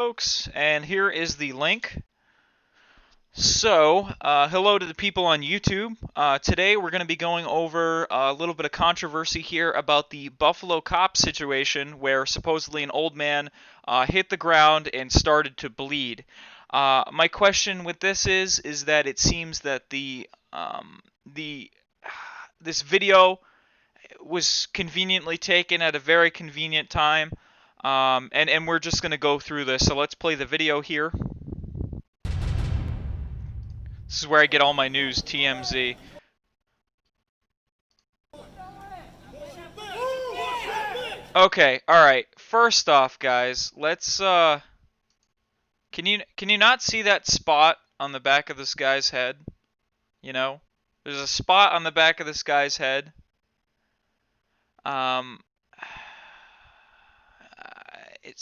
Folks, and here is the link. So, hello to the people on YouTube. Today we're going to be going over a little bit of controversy here about the Buffalo cop situation where supposedly an old man hit the ground and started to bleed. My question with this is that it seems that this video was conveniently taken at a very convenient time. And we're just going to go through this. So let's play the video here. This is where I get all my news, TMZ. Okay, alright. First off, guys, let's, can you not see that spot on the back of this guy's head? You know? There's a spot on the back of this guy's head.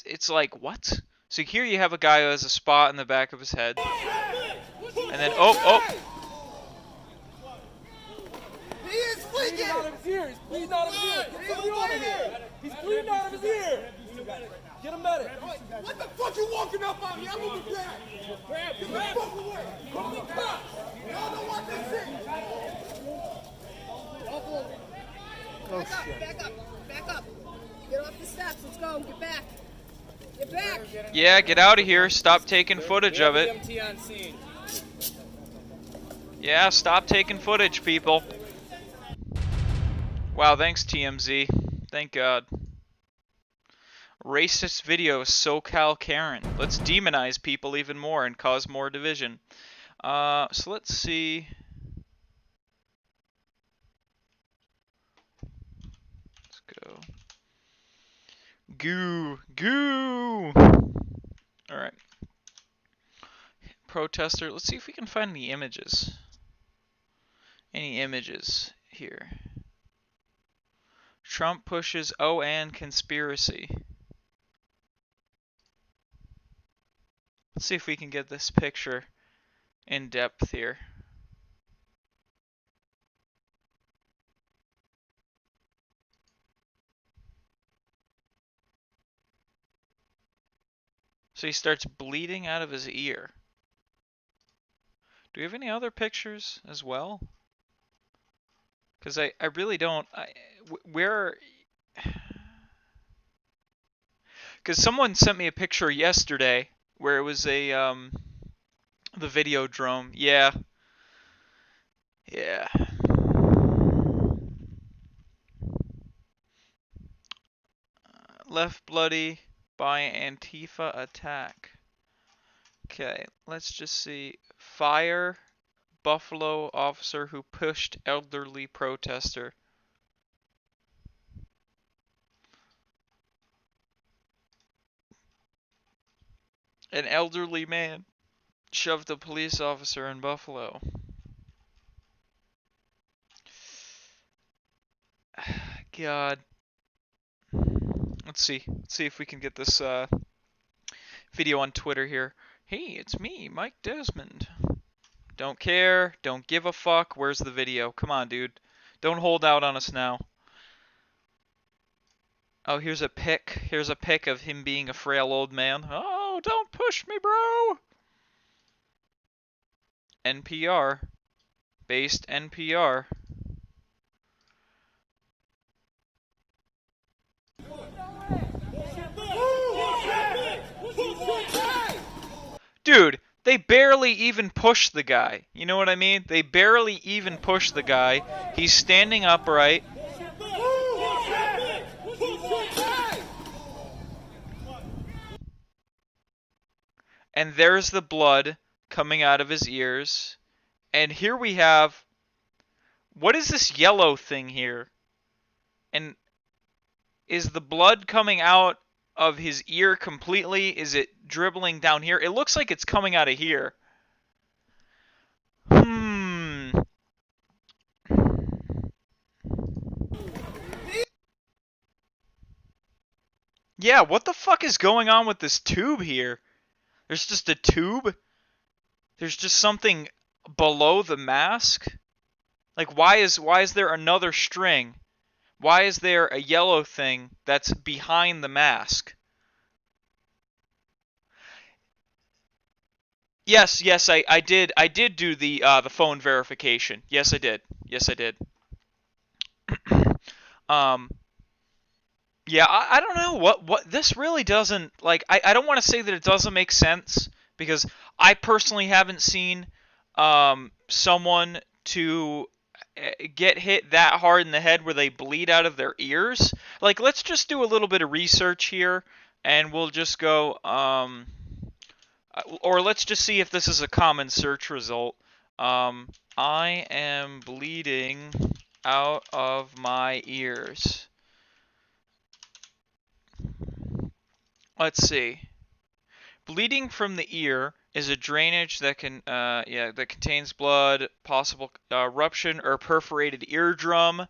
It's like, what? So here you have a guy who has a spot in the back of his head. And then, oh! He is bleeding out of his ear. He's bleeding out of his ear. Get somebody over here. He's bleeding out of his ear. Get him medic. What the fuck you walking up on me? I'm gonna be back. Get the fuck away. Call the cops. Y'all don't want this shit. Oh, shit. Back up. Get off the steps. Let's go. Get back. Get back. Yeah, get out of here. Stop taking footage of it. Yeah, stop taking footage, people. Wow, thanks TMZ. Thank God. Racist videos, SoCal Karen. Let's demonize people even more and cause more division. So let's see. Let's go. Goo. Alright. Protester. Let's see if we can find any images. Any images here. Trump pushes OAN conspiracy. Let's see if we can get this picture in depth here. So he starts bleeding out of his ear. Do we have any other pictures as well? Because I really don't. Where? Because someone sent me a picture yesterday where it was a the Videodrome. Yeah. Left bloody by Antifa attack. Okay, let's just see. Fire Buffalo officer who pushed elderly protester. An elderly man shoved a police officer in Buffalo. God. Let's see if we can get this video on Twitter here. Hey, it's me, Mike Desmond. Don't care, don't give a fuck. Where's the video? Come on, dude. Don't hold out on us now. Oh, here's a pic. Here's a pic of him being a frail old man. Oh, don't push me, bro. NPR. Based NPR. Dude, they barely even push the guy. You know what I mean? They barely even push the guy. He's standing upright. And there's the blood coming out of his ears. And here we have... What is this yellow thing here? And is the blood coming out of his ear completely? Is it dribbling down here? It looks like it's coming out of here. Yeah, what the fuck is going on with this tube here? There's just a tube? There's just something below the mask? Like, why is there another string? Why is there a yellow thing that's behind the mask? Yes, I did do the phone verification. Yes, I did. Yes, I did. Um, yeah, I don't know what this really doesn't like. I don't want to say that it doesn't make sense because I personally haven't seen someone to get hit that hard in the head where they bleed out of their ears. Like, let's just do a little bit of research here, and we'll just go or let's just see if this is a common search result. I am bleeding out of my ears. Let's see. Bleeding from the ear is a drainage that that contains blood, possible rupture or perforated eardrum.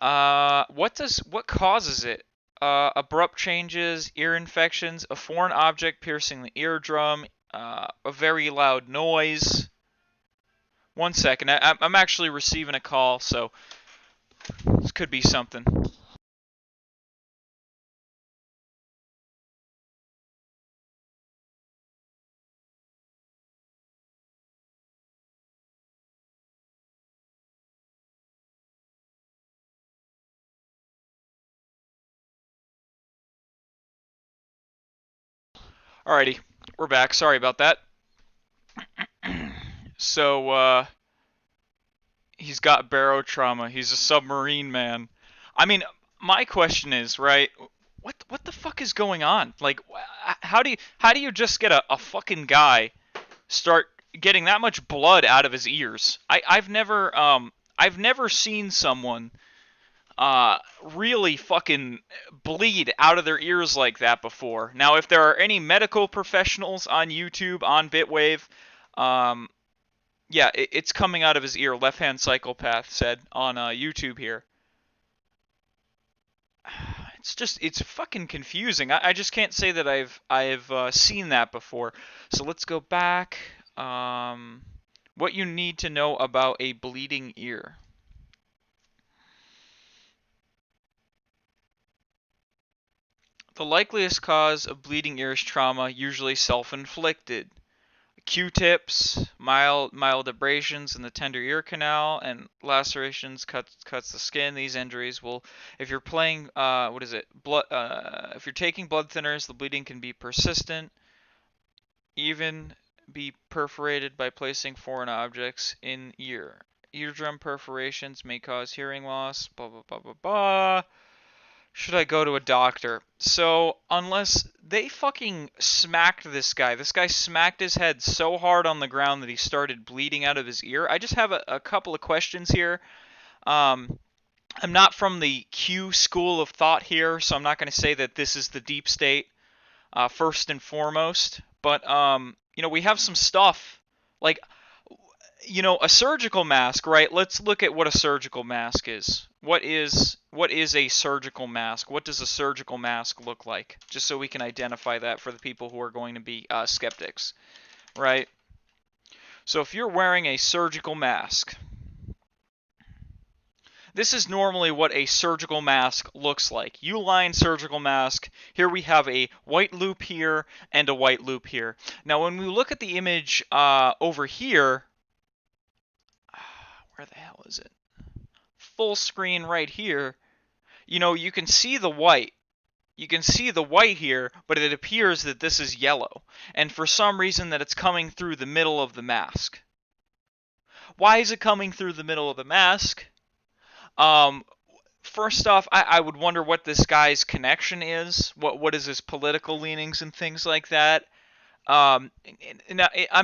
What causes it? Abrupt changes, ear infections, a foreign object piercing the eardrum, a very loud noise. One second, I'm actually receiving a call, so this could be something. Alrighty, we're back. Sorry about that. So, he's got barotrauma. He's a submarine man. I mean, my question is, right? What the fuck is going on? Like, how do you just get a fucking guy start getting that much blood out of his ears? I've never seen someone really fucking bleed out of their ears like that before. Now, if there are any medical professionals on YouTube on Bitwave, um, yeah, it's coming out of his ear. Left hand psychopath said on YouTube here. It's fucking confusing. I just can't say that I've seen that before. So let's go back. What you need to know about a bleeding ear. The likeliest cause of bleeding ear is trauma, usually self-inflicted. Q-tips, mild abrasions in the tender ear canal, and lacerations cuts the skin. These injuries will, if you're playing, what is it? Blood. If you're taking blood thinners, the bleeding can be persistent, even be perforated by placing foreign objects in ear. Eardrum perforations may cause hearing loss. Blah blah blah blah blah. Should I go to a doctor? So, unless they fucking smacked this guy smacked his head so hard on the ground that he started bleeding out of his ear. I just have a couple of questions here. Um, I'm not from the Q school of thought here, so I'm not going to say that this is the deep state, first and foremost. But, we have some stuff. Like, a surgical mask, right? Let's look at what a surgical mask is. What is a surgical mask? What does a surgical mask look like? Just so we can identify that for the people who are going to be skeptics, right? So if you're wearing a surgical mask, this is normally what a surgical mask looks like. U-line surgical mask. Here we have a white loop here and a white loop here. Now when we look at the image over here, where the hell is it? Full screen right here, you can see the white. You can see the white here, but it appears that this is yellow. And for some reason that it's coming through the middle of the mask. Why is it coming through the middle of the mask? First off, I would wonder what this guy's connection is. What is his political leanings and things like that. I'm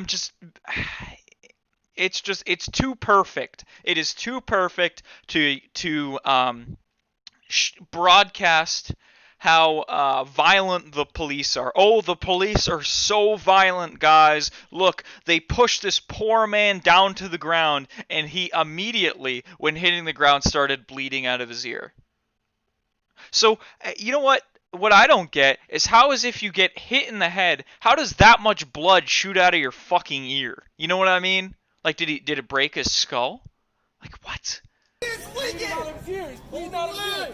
just... it's too perfect. It is too perfect to broadcast how violent the police are. Oh, the police are so violent, guys. Look, they pushed this poor man down to the ground, and he immediately, when hitting the ground, started bleeding out of his ear. So, you know what? What I don't get is how is if you get hit in the head, how does that much blood shoot out of your fucking ear? You know what I mean? Like, did it break his skull? Like, what? He's bleeding out of his ear. He's bleeding out of his ear.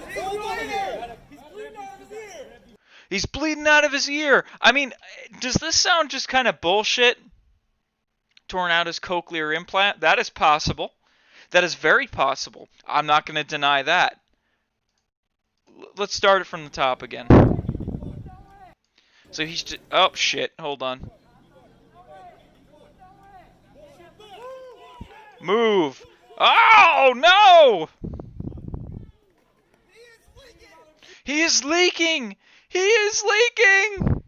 He's bleeding out of his ear. He's bleeding out of his ear. I mean, does this sound just kind of bullshit? torn out his cochlear implant. That is possible. That is very possible. I'm not going to deny that. Let's start it from the top again. So he's just, oh shit, hold on. Move. Oh no! He is leaking! He is leaking!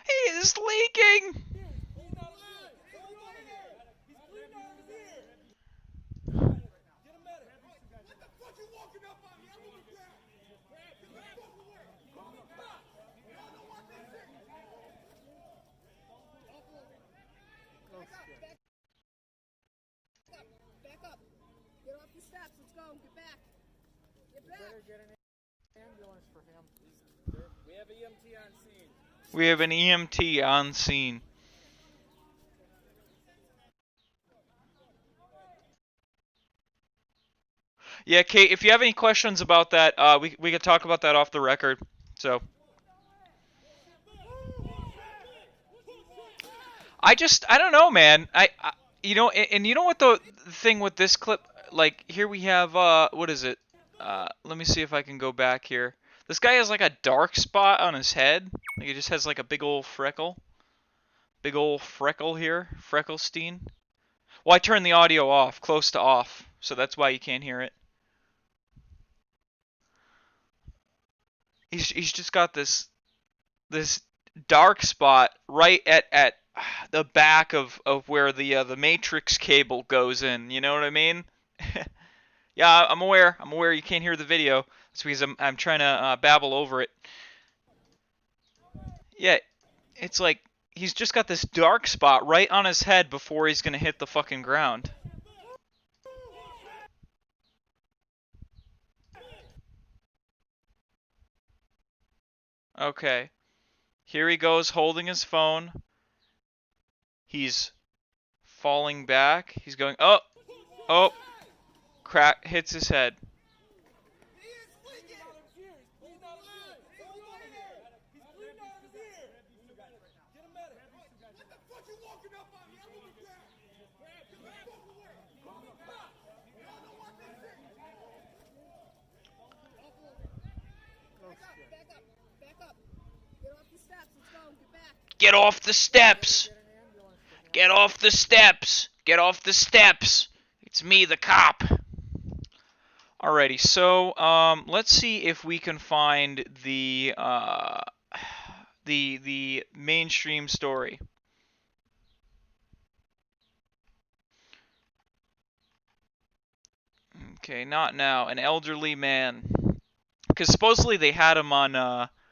He is leaking! Back up. Get off the steps. Let's go. Get back. Get back. Better get an ambulance for him. We have EMT on scene. We have an EMT on scene. Yeah, Kate, if you have any questions about that, we could talk about that off the record. So I don't know, man. You know, and you know what the thing with this clip, like here we have what is it? Let me see if I can go back here. This guy has like a dark spot on his head. Like he just has like a big old freckle. Big old freckle here, Freckelstein. Well, I turned the audio off, close to off, so that's why you can't hear it. He's just got this dark spot right at the back of where the matrix cable goes in. You know what I mean? Yeah, I'm aware. I'm aware you can't hear the video. That's because I'm trying to babble over it. Yeah, it's like he's just got this dark spot right on his head before he's gonna hit the fucking ground. Okay. Here he goes holding his phone. He's falling back. He's going, oh, oh, crack, hits his head. Get off the steps! Get off the steps! Get off the steps! It's me, the cop. Alrighty, so let's see if we can find the mainstream story. Okay, not now. An elderly man, because supposedly they had him on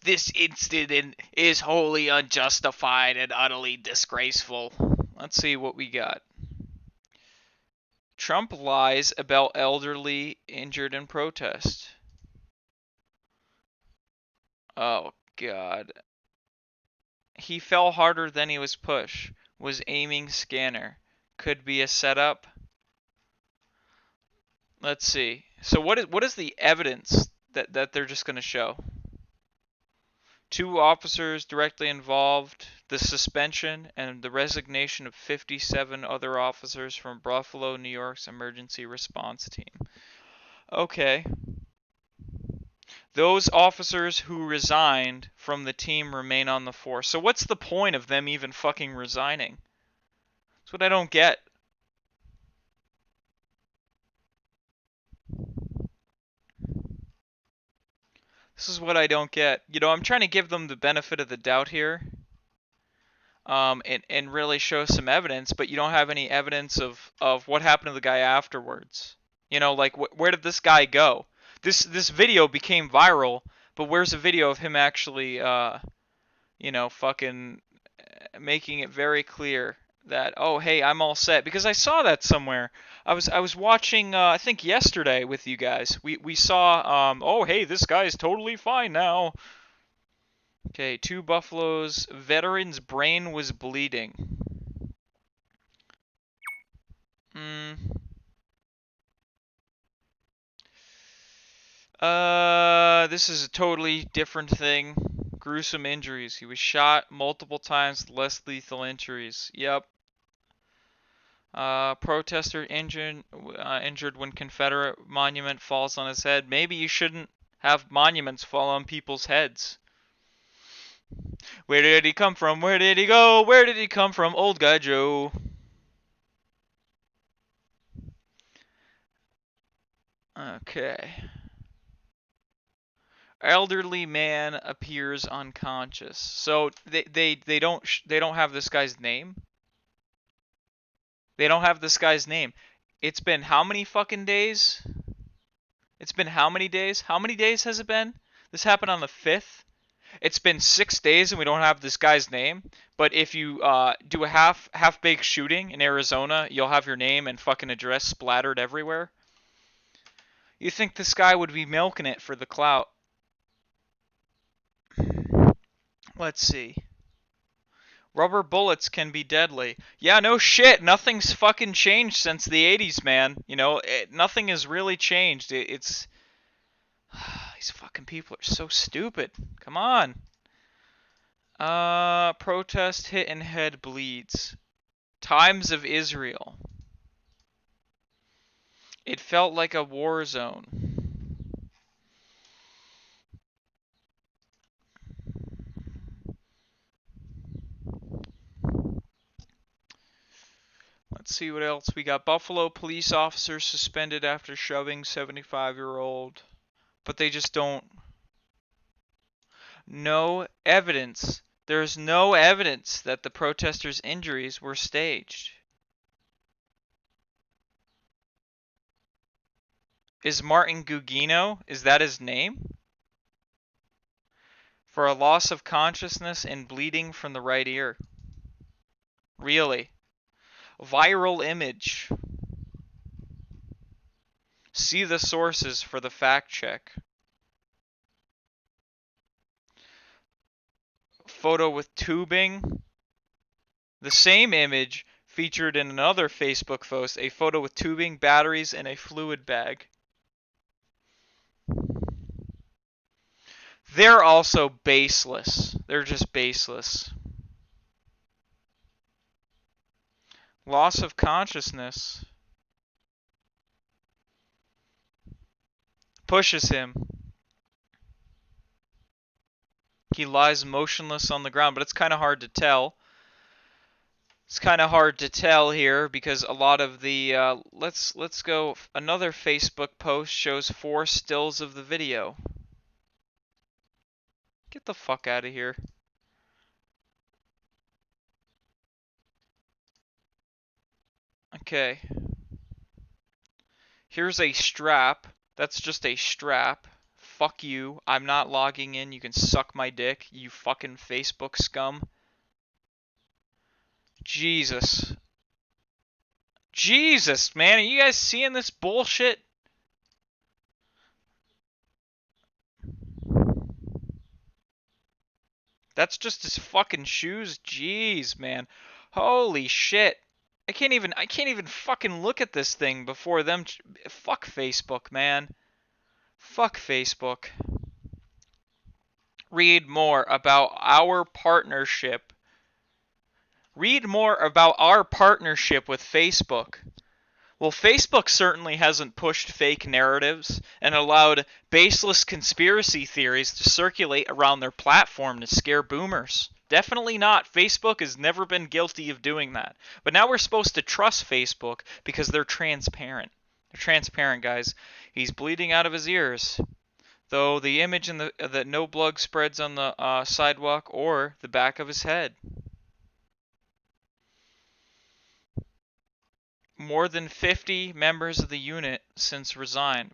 this incident is wholly unjustified and utterly disgraceful. Let's see what we got. Trump lies about elderly injured in protest. Oh, God. He fell harder than he was pushed. Was aiming scanner. Could be a setup. Let's see. So what is the evidence that they're just going to show? 2 officers directly involved, the suspension and the resignation of 57 other officers from Buffalo, New York's emergency response team. Okay. Those officers who resigned from the team remain on the force. So what's the point of them even fucking resigning? That's what I don't get. This is what I don't get. You know, I'm trying to give them the benefit of the doubt here. And really show some evidence, but you don't have any evidence of what happened to the guy afterwards. You know, like where did this guy go? This video became viral, but where's the video of him actually, you know, fucking making it very clear that, oh hey, I'm all set, because I saw that somewhere. I was watching I think yesterday with you guys. We saw oh hey, this guy's totally fine now. Okay, 2 buffaloes. Veteran's brain was bleeding. This is a totally different thing. gruesome injuries. He was shot multiple times, less lethal injuries. Yep. Protester injured when Confederate monument falls on his head. Maybe you shouldn't have monuments fall on people's heads. Where did he come from? Where did he go? Where did he come from? Old guy Joe. Okay. Elderly man appears unconscious. So they don't have this guy's name. They don't have this guy's name. It's been how many fucking days? It's been how many days? How many days has it been? This happened on the 5th. It's been 6 days and we don't have this guy's name. But if you do a half-baked shooting in Arizona, you'll have your name and fucking address splattered everywhere. You think this guy would be milking it for the clout? Let's see. Rubber bullets can be deadly. Yeah, no shit. Nothing's fucking changed since the 80s, man. You know, nothing has really changed. It's these fucking people are so stupid. Come on. Protest hit and head bleeds. Times of Israel. It felt like a war zone. Let's see what else we got. Buffalo police officer suspended after shoving 75-year-old. But they just don't. No evidence. There's no evidence that the protesters' injuries were staged. Is Martin Gugino? Is that his name? For a loss of consciousness and bleeding from the right ear. Really? Viral image. See the sources for the fact check. Photo with tubing. The same image featured in another Facebook post, a photo with tubing, batteries, and a fluid bag. They're also baseless. They're just baseless. Loss of consciousness. Pushes him. He lies motionless on the ground, but it's kind of hard to tell. It's kind of hard to tell here because a lot of the let's go. Another Facebook post shows 4 stills of the video. Get the fuck out of here. Okay. Here's a strap. That's just a strap. Fuck you. I'm not logging in. You can suck my dick, you fucking Facebook scum. Jesus. Jesus, man. Are you guys seeing this bullshit? That's just his fucking shoes. Jeez, man. Holy shit. I can't even fucking look at this thing before them. Fuck Facebook, man. Fuck Facebook. Read more about our partnership. Read more about our partnership with Facebook. Well, Facebook certainly hasn't pushed fake narratives and allowed baseless conspiracy theories to circulate around their platform to scare boomers. Definitely not. Facebook has never been guilty of doing that. But now we're supposed to trust Facebook because they're transparent. They're transparent, guys. He's bleeding out of his ears. Though the image in that no blood spreads on the sidewalk or the back of his head. More than 50 members of the unit since resigned.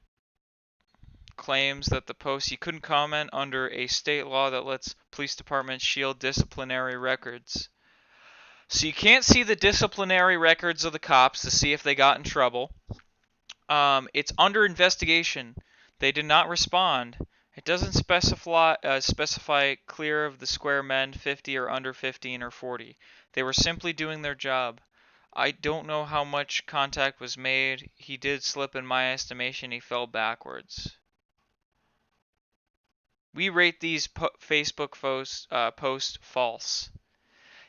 Claims that the post, he couldn't comment under a state law that lets police departments shield disciplinary records. So you can't see the disciplinary records of the cops to see if they got in trouble. It's under investigation. They did not respond. It doesn't specify clear of the square men 50 or under 15 or 40. They were simply doing their job. I don't know how much contact was made. He did slip in my estimation. He fell backwards. We rate these Facebook posts false.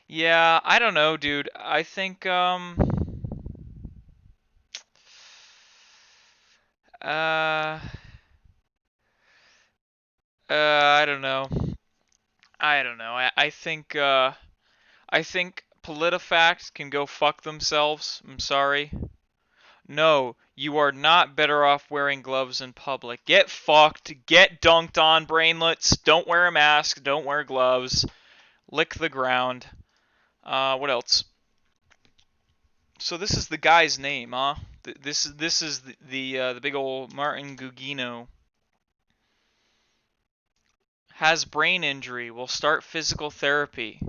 Yeah, I don't know, dude. I think uh I don't know. I don't know. I think PolitiFact can go fuck themselves. I'm sorry. No, you are not better off wearing gloves in public. Get fucked. Get dunked on, brainlets. Don't wear a mask. Don't wear gloves. Lick the ground. What else? So this is the guy's name, huh? This is the big old Martin Gugino. Has brain injury. Will start physical therapy.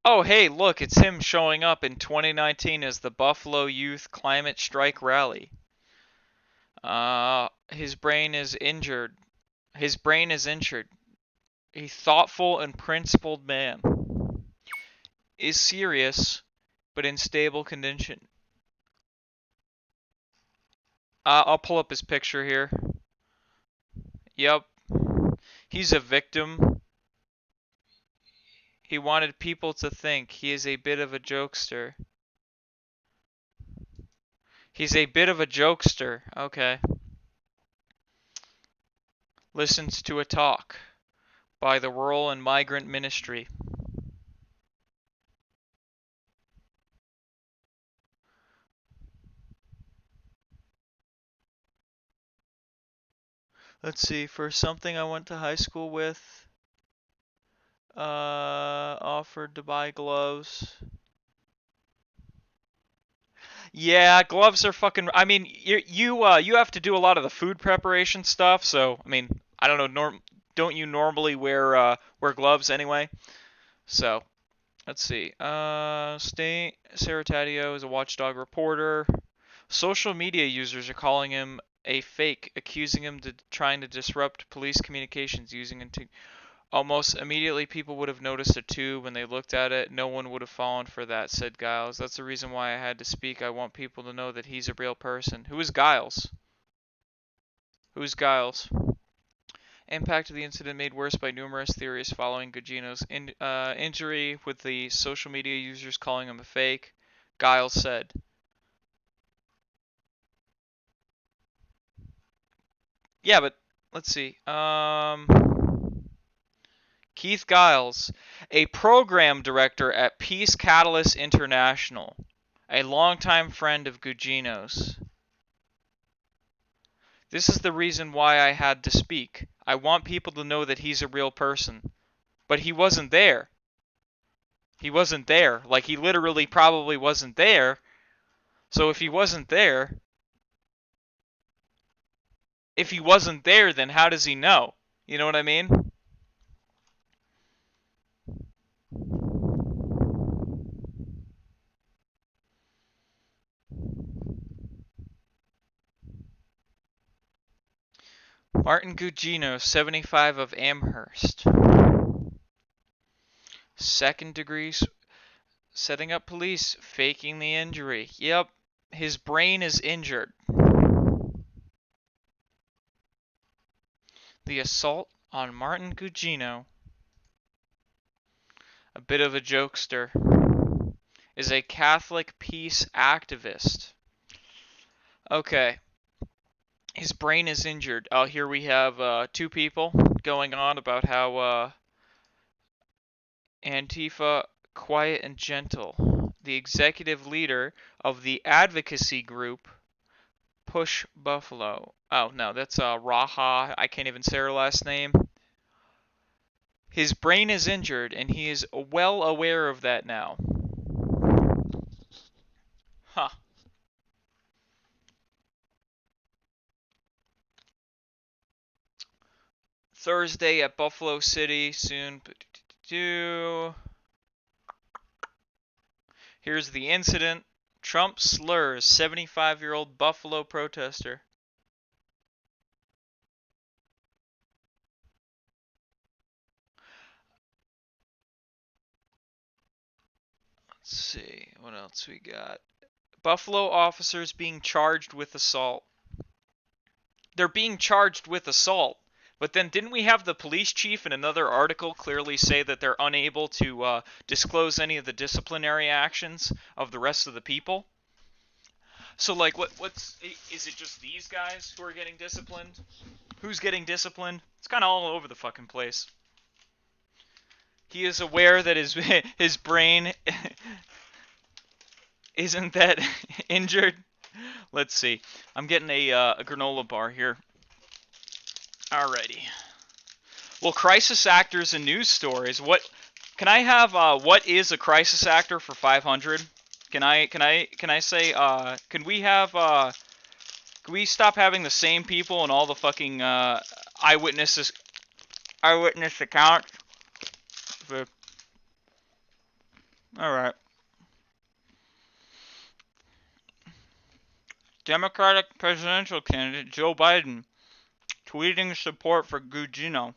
Oh, hey, look, it's him showing up in 2019 as the Buffalo Youth Climate Strike Rally. His brain is injured. His brain is injured. A thoughtful and principled man. Is serious, but in stable condition. I'll pull up his picture here. Yep, he's a victim. He wanted people to think he is a bit of a jokester. He's a bit of a jokester. Okay. Listens to a talk by the Rural and Migrant Ministry. Let's see, for something I went to high school with, offered to buy gloves. Yeah, gloves are fucking. I mean, you have to do a lot of the food preparation stuff. So I mean, I don't know. Don't you normally wear gloves anyway? So let's see. Sarah Taddeo is a watchdog reporter. Social media users are calling him a fake, accusing him of trying to disrupt police communications using almost immediately, people would have noticed a tube when they looked at it. No one would have fallen for that, said Giles. That's the reason why I had to speak. I want people to know that he's a real person. Who is Giles? Who's Giles? Impact of the incident made worse by numerous theories following Gugino's injury, with the social media users calling him a fake. Giles said. Yeah, but let's see. Keith Giles, a program director at Peace Catalyst International, a longtime friend of Gugino's. This is the reason why I had to speak. I want people to know that he's a real person. But he wasn't there. He wasn't there. Like, he literally probably wasn't there. So if he wasn't there, then how does he know? You know what I mean? Martin Gugino, 75, of Amherst. Second degree setting up police, faking the injury. Yep, his brain is injured. The assault on Martin Gugino, a bit of a jokester, is a Catholic peace activist. Okay, his brain is injured. Oh, here we have two people going on about how Antifa, quiet and gentle. The executive leader of the advocacy group Push Buffalo. Oh no, that's Raha. I can't even say her last name. His brain is injured, and he is well aware of that now. Huh. Thursday at Buffalo City soon. Here's the incident. Trump slurs 75-year-old Buffalo protester. Let's see what else we got. Buffalo officers being charged with assault. They're being charged with assault. But then didn't we have the police chief in another article clearly say that they're unable to disclose any of the disciplinary actions of the rest of the people? So like what's is it just these guys who are getting disciplined? Who's getting disciplined? It's kind of all over the fucking place. He is aware that his brain isn't that injured. Let's see. I'm getting a granola bar here. Alrighty. Well, crisis actors and news stories. What can I have? What is a crisis actor for 500? Can I say? Can we have? Can we stop having the same people in all the fucking eyewitness accounts? All right. Democratic presidential candidate Joe Biden tweeting support for Gugino.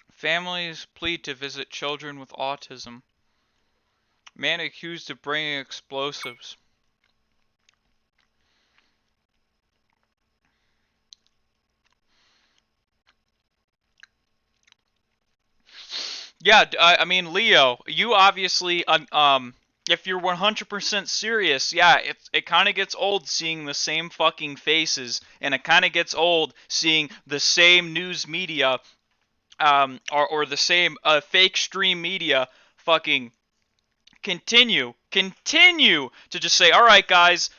Families plead to visit children with autism. Man accused of bringing explosives. Yeah, I mean, Leo, you obviously, if you're 100% serious, yeah, it kind of gets old seeing the same fucking faces, and it kind of gets old seeing the same news media, or the same fake stream media fucking continue to just say, all right, guys,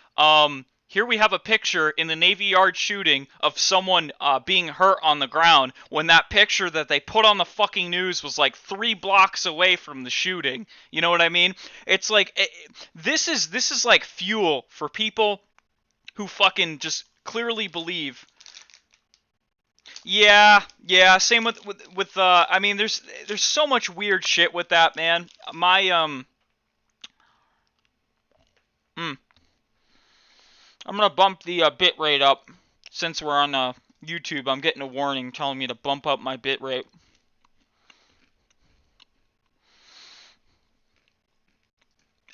here we have a picture in the Navy Yard shooting of someone being hurt on the ground, when that picture that they put on the fucking news was like 3 blocks away from the shooting. You know what I mean? It's like this is like fuel for people who fucking just clearly believe. Yeah, same with I mean, there's so much weird shit with that, man. Hmm. I'm gonna bump the bit rate up since we're on YouTube. I'm getting a warning telling me to bump up my bit rate.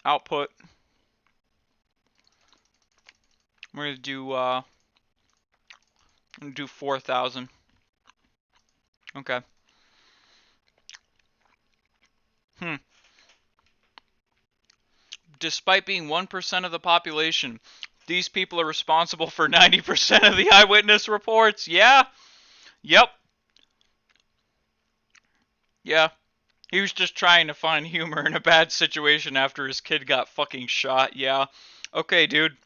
Output. We're gonna do 4,000. Okay. Despite being 1% of the population, these people are responsible for 90% of the eyewitness reports. Yeah. Yep. Yeah. He was just trying to find humor in a bad situation after his kid got fucking shot. Yeah. Okay, dude.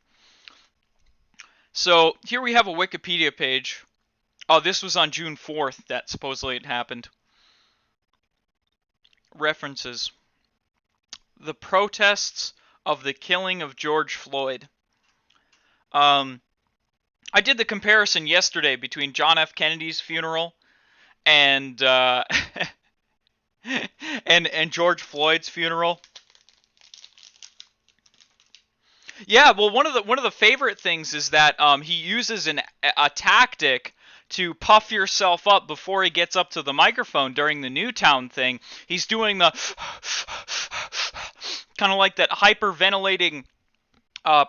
So, here we have a Wikipedia page. Oh, this was on June 4th that supposedly it happened. References. The protests of the killing of George Floyd. I did the comparison yesterday between John F. Kennedy's funeral and and George Floyd's funeral. Yeah, well, one of the favorite things is that he uses a tactic to puff yourself up before he gets up to the microphone during the Newtown thing. He's doing the kind of like that hyperventilating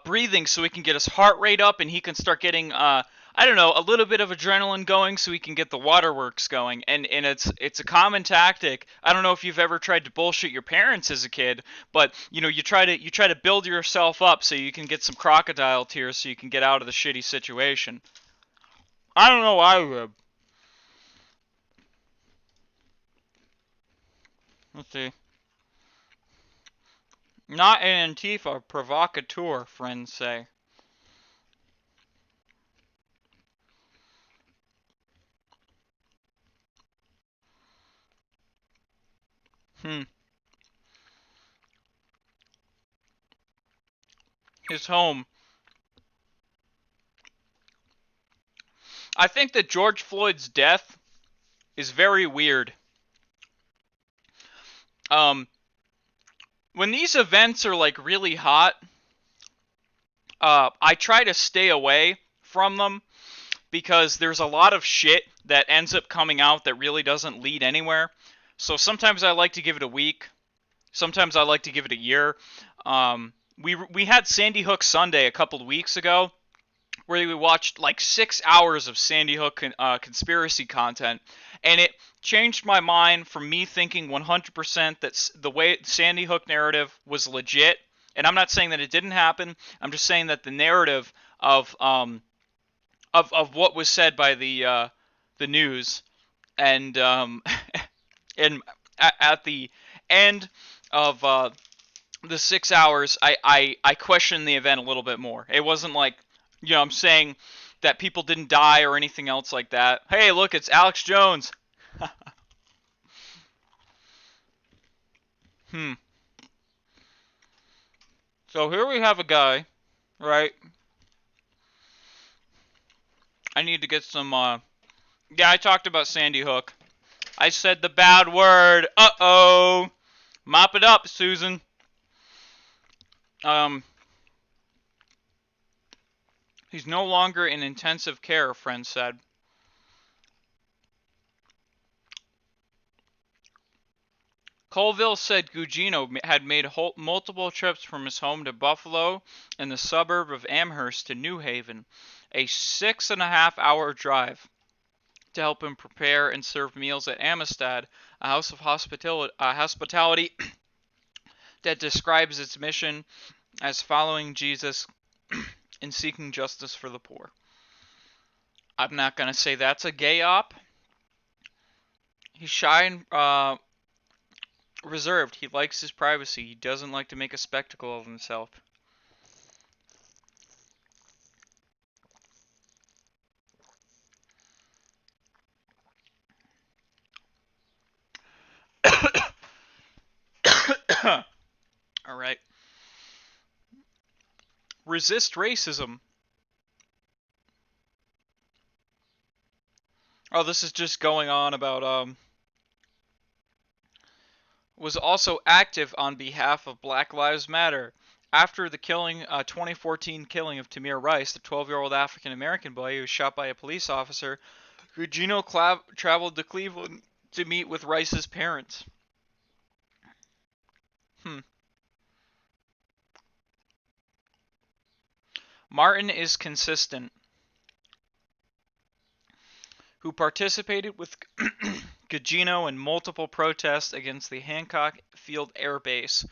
breathing, so he can get his heart rate up and he can start getting I don't know, a little bit of adrenaline going so he can get the waterworks going. And it's a common tactic. I don't know if you've ever tried to bullshit your parents as a kid, but you know, you try to build yourself up so you can get some crocodile tears so you can get out of the shitty situation. I don't know why I would. Let's see. Not an Antifa provocateur, friends say. His home. I think that George Floyd's death is very weird. When these events are like really hot, I try to stay away from them, because there's a lot of shit that ends up coming out that really doesn't lead anywhere. So sometimes I like to give it a week. Sometimes I like to give it a year. We had Sandy Hook Sunday a couple of weeks ago, where we watched like 6 hours of Sandy Hook conspiracy content, and it changed my mind from me thinking 100% that the way Sandy Hook narrative was legit. And I'm not saying that it didn't happen. I'm just saying that the narrative of what was said by the news, and and at the end of the 6 hours, I questioned the event a little bit more. It wasn't like, I'm saying that people didn't die or anything else like that. Hey, look, it's Alex Jones. Hmm. So here we have a guy, right? I need to get some, yeah, I talked about Sandy Hook. I said the bad word. Uh-oh. Mop it up, Susan. Um, he's no longer in intensive care, a friend said. Colville said Gugino had made multiple trips from his home to Buffalo and the suburb of Amherst to New Haven, a 6.5-hour drive, to help him prepare and serve meals at Amistad, a house of hospitality that describes its mission as following Jesus and seeking justice for the poor. I'm not going to say that's a gay op. He's shy and reserved. He likes his privacy. He doesn't like to make a spectacle of himself. All right. Resist racism. Oh, this is just going on about was also active on behalf of Black Lives Matter. After the 2014 killing of Tamir Rice, the 12-year-old African American boy who was shot by a police officer, Gugino traveled to Cleveland to meet with Rice's parents. Hmm. Martin is consistent, who participated with Gugino in multiple protests against the Hancock Field Air Base,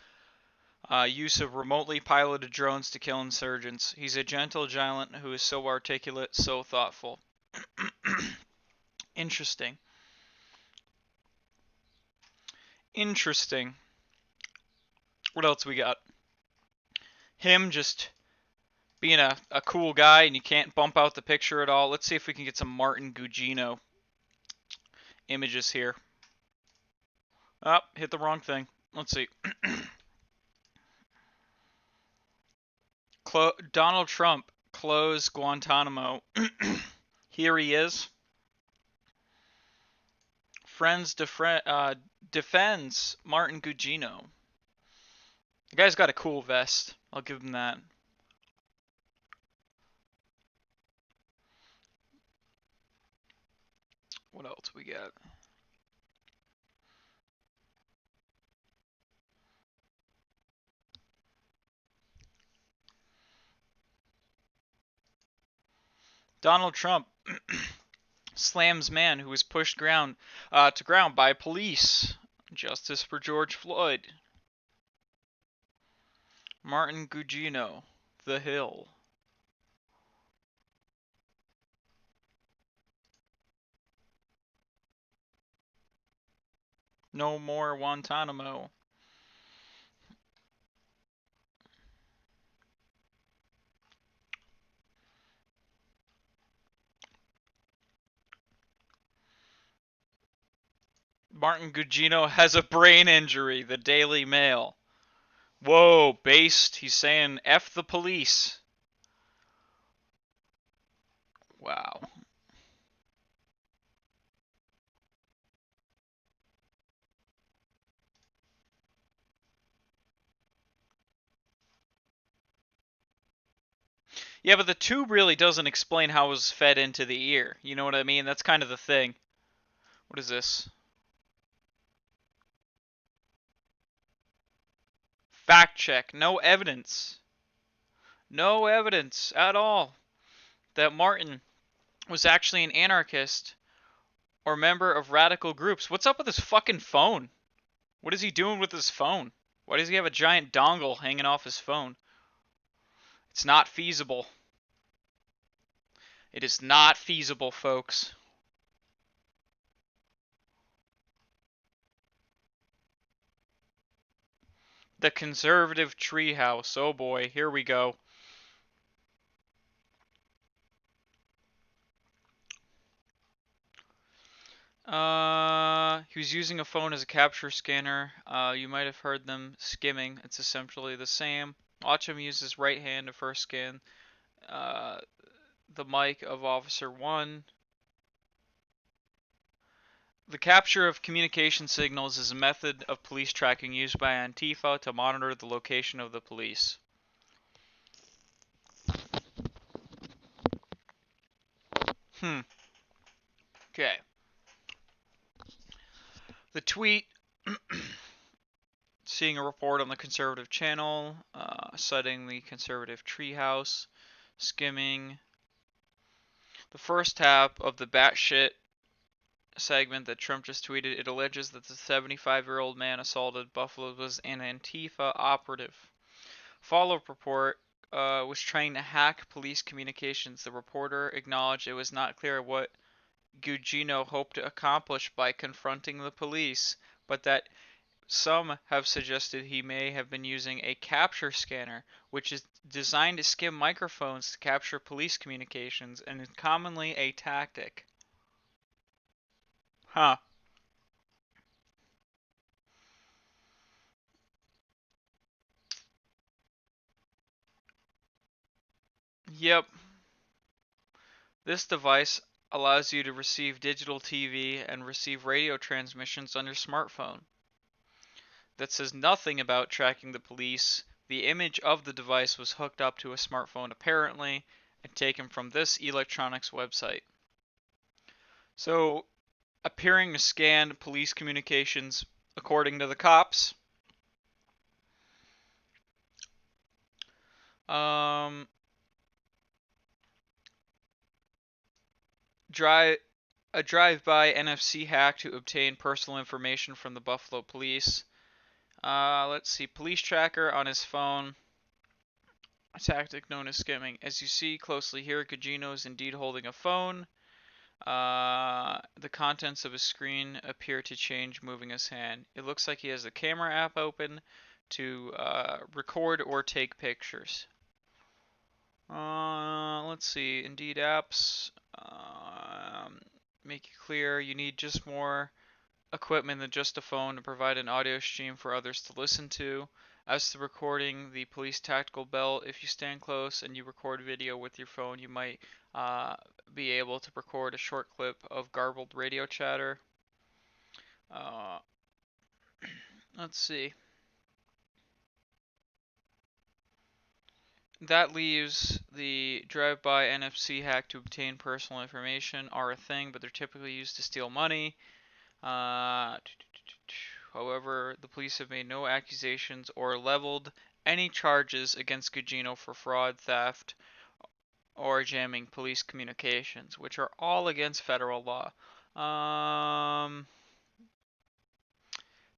use of remotely piloted drones to kill insurgents. He's a gentle giant who is so articulate, so thoughtful. Interesting. Interesting. What else we got? Him just being a cool guy, and you can't bump out the picture at all. Let's see if we can get some Martin Gugino images here. Oh, hit the wrong thing. Let's see. Donald Trump closed Guantanamo. Here he is. Friends defends Martin Gugino. The guy's got a cool vest. I'll give him that. What else we got? Donald Trump slams man who was pushed to ground by police. Justice for George Floyd. Martin Gugino, The Hill. No more Guantanamo. Martin Gugino has a brain injury. The Daily Mail. Whoa, based. He's saying F the police. Wow. Yeah, but the tube really doesn't explain how it was fed into the ear. You know what I mean? That's kind of the thing. What is this? Fact check. No evidence. No evidence at all that Martin was actually an anarchist or member of radical groups. What's up with his fucking phone? What is he doing with his phone? Why does he have a giant dongle hanging off his phone? It's not feasible. It is not feasible, folks. The conservative treehouse. Oh boy, here we go. He was using a phone as a capture scanner. You might have heard them skimming. It's essentially the same. Watch him use his right hand to first scan uh, the mic of Officer 1. The capture of communication signals is a method of police tracking used by Antifa to monitor the location of the police. Okay. The tweet, seeing a report on the conservative channel, citing the conservative treehouse, skimming. The first half of the batshit segment that Trump just tweeted, it alleges that the 75-year-old man assaulted Buffalo was an Antifa operative. Follow-up report was trying to hack police communications. The reporter acknowledged it was not clear what Gugino hoped to accomplish by confronting the police, but that some have suggested he may have been using a capture scanner, which is designed to skim microphones to capture police communications and is commonly a tactic. Huh. Yep. This device allows you to receive digital TV and receive radio transmissions on your smartphone. That says nothing about tracking the police. The image of the device was hooked up to a smartphone apparently and taken from this electronics website. So, appearing to scan police communications according to the cops. A drive-by NFC hack to obtain personal information from the Buffalo police. Let's see. Police tracker on his phone. A tactic known as skimming. As you see closely here, Gugino is indeed holding a phone. The contents of his screen appear to change moving his hand. It looks like he has the camera app open to record or take pictures. Let's see. Indeed apps. Make it clear you need just more equipment than just a phone to provide an audio stream for others to listen to. As to recording the police tactical belt, if you stand close and you record video with your phone, you might be able to record a short clip of garbled radio chatter. Let's see. That leaves the drive-by NFC hack to obtain personal information are a thing, but they're typically used to steal money. However, the police have made no accusations or leveled any charges against Gugino for fraud, theft, or jamming police communications, which are all against federal law.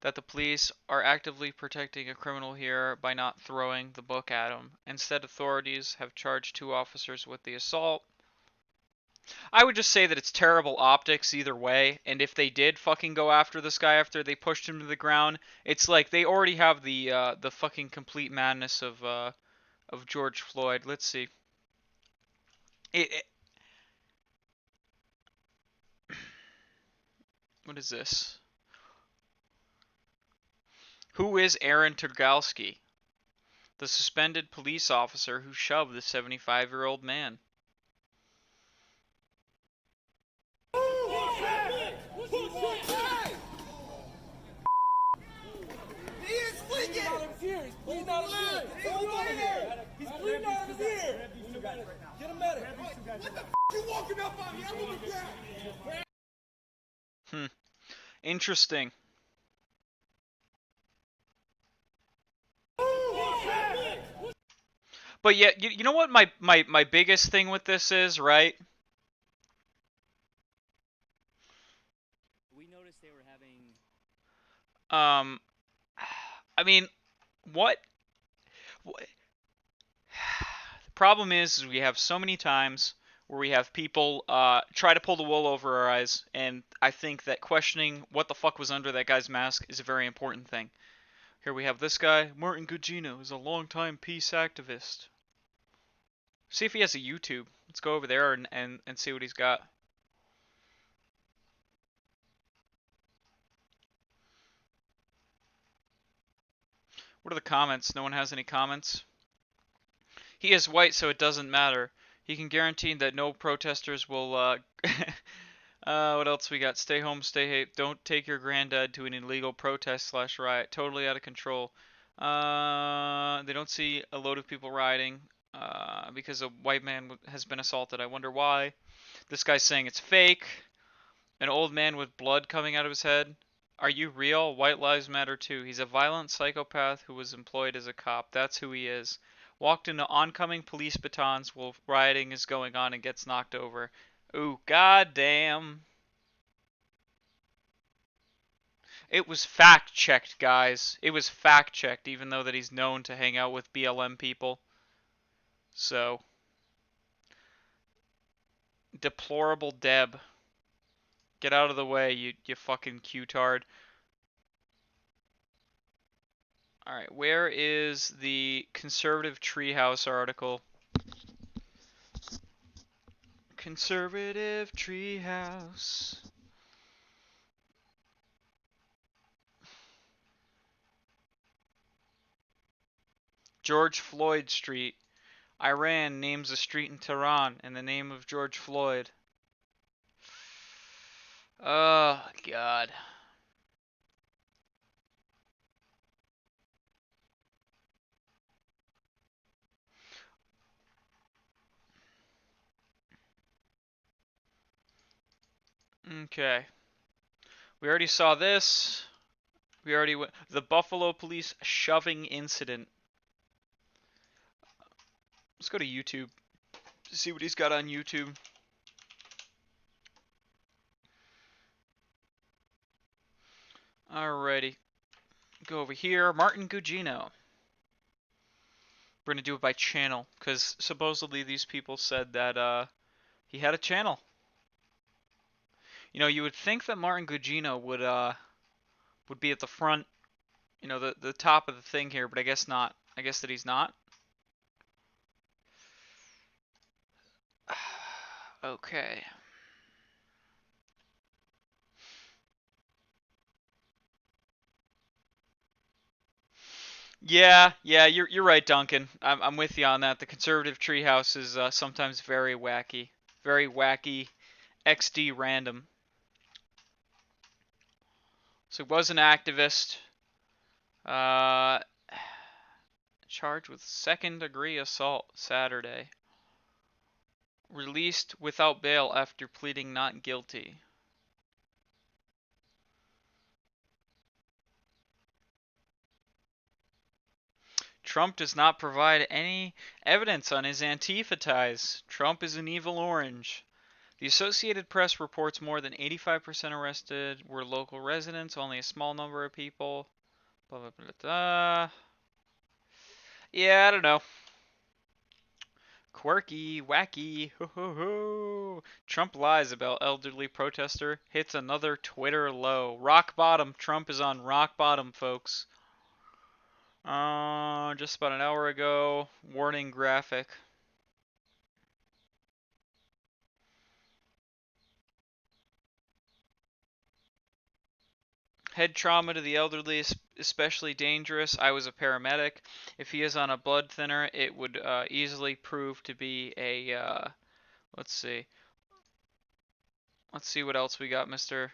That the police are actively protecting a criminal here by not throwing the book at him. Instead, authorities have charged 2 officers with the assault. I would just say that it's terrible optics either way, and if they did fucking go after this guy after they pushed him to the ground, it's like they already have the fucking complete madness of George Floyd. Let's see. It what is this? Who is Aaron Turgalski? The suspended police officer who shoved the 75-year-old man. He is bleeding out of his ear. He's bleeding out of his ear. He's bleeding out of his ear. Get a medic. What the f*** you walking up on me? I'm moving back. Interesting. But yeah, you know what my biggest thing with this is, right? We noticed they were having. Um, I mean, what? The problem is we have so many times where we have people try to pull the wool over our eyes, and I think that questioning what the fuck was under that guy's mask is a very important thing. Here we have this guy, Martin Gugino, who's a longtime peace activist. See if he has a YouTube. Let's go over there and see what he's got. What are the comments? No one has any comments? He is white, so it doesn't matter. He can guarantee that no protesters will, what else we got? Stay home, stay safe. Don't take your granddad to an illegal protest slash riot. Totally out of control. They don't see a load of people rioting, because a white man has been assaulted. I wonder why. This guy's saying it's fake. An old man with blood coming out of his head. Are you real? White lives matter too. He's a violent psychopath who was employed as a cop. That's who he is. Walked into oncoming police batons while rioting is going on and gets knocked over. Ooh, goddamn. It was fact checked, guys. It was fact checked, even though that he's known to hang out with BLM people. So, deplorable Deb. Get out of the way, you fucking Q-tard. Alright, where is the conservative treehouse article? Conservative treehouse. George Floyd Street. Iran names a street in Tehran in the name of George Floyd. Oh, God. Okay. We already saw this. We already went. The Buffalo police shoving incident. Let's go to YouTube to see what he's got on YouTube. Alrighty. Go over here. Martin Gugino. We're gonna do it by channel, because supposedly these people said that he had a channel. You know, you would think that Martin Gugino would be at the front, you know, the top of the thing here, but I guess not. I guess that he's not. Okay. Yeah, you're right, Duncan. I'm with you on that. The conservative treehouse is sometimes very wacky, XD random. So he was an activist, uh, charged with second-degree assault Saturday. Released without bail after pleading not guilty. Trump does not provide any evidence on his Antifa ties. Trump is an evil orange. The Associated Press reports more than 85% arrested were local residents, only a small number of people. Blah, blah, blah, blah. Yeah, I don't know. Quirky, wacky, ho ho ho. Trump lies about elderly protester, hits another Twitter low. Rock bottom. Trump is on rock bottom, folks. Just about an hour ago. Warning graphic. Head trauma to the elderly is especially dangerous. I was a paramedic. If he is on a blood thinner, it would easily prove to be a, let's see. Let's see what else we got, mister.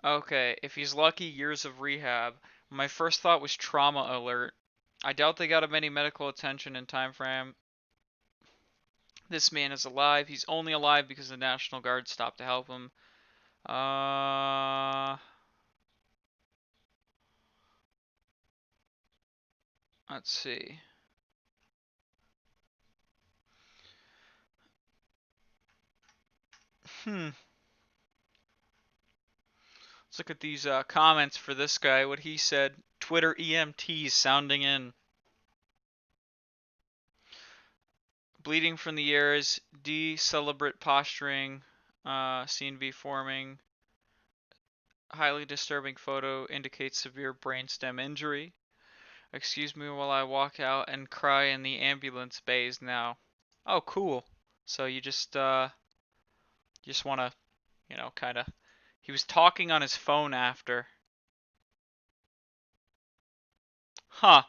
Okay, if he's lucky, years of rehab. My first thought was trauma alert. I doubt they got him any medical attention in time frame. This man is alive. He's only alive because the National Guard stopped to help him. Let's see. Hmm. Let's look at these comments for this guy. What he said. Twitter EMTs sounding in. Bleeding from the ears. Decelerate posturing. Scene V forming. Highly disturbing photo indicates severe brainstem injury. Excuse me while I walk out and cry in the ambulance bays now. Oh, cool. So you just want to, kind of. He was talking on his phone after. Huh.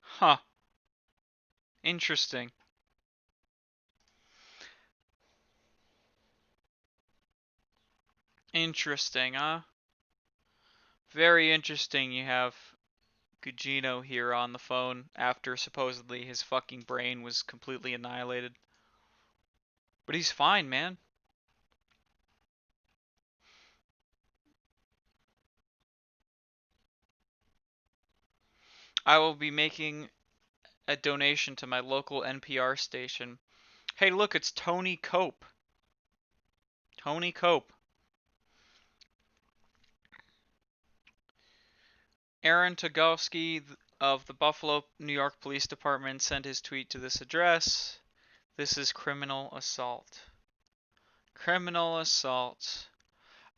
Huh. Interesting. Interesting, huh? Very interesting you have Gugino here on the phone after supposedly his fucking brain was completely annihilated. But he's fine, man. I will be making a donation to my local NPR station. Hey, look, it's Tony Cope. Tony Cope. Aaron Togowski of the Buffalo, New York Police Department sent his tweet to this address. This is criminal assault. Criminal assault.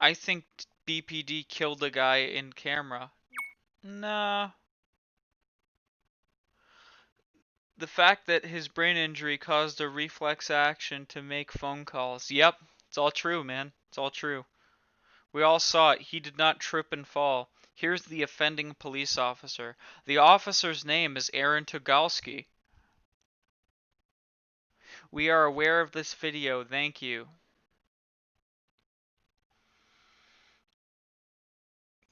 I think BPD killed a guy in camera. Nah. The fact that his brain injury caused a reflex action to make phone calls. Yep, it's all true, man. It's all true. We all saw it. He did not trip and fall. Here's the offending police officer. The officer's name is Aaron Tugalski. We are aware of this video. Thank you.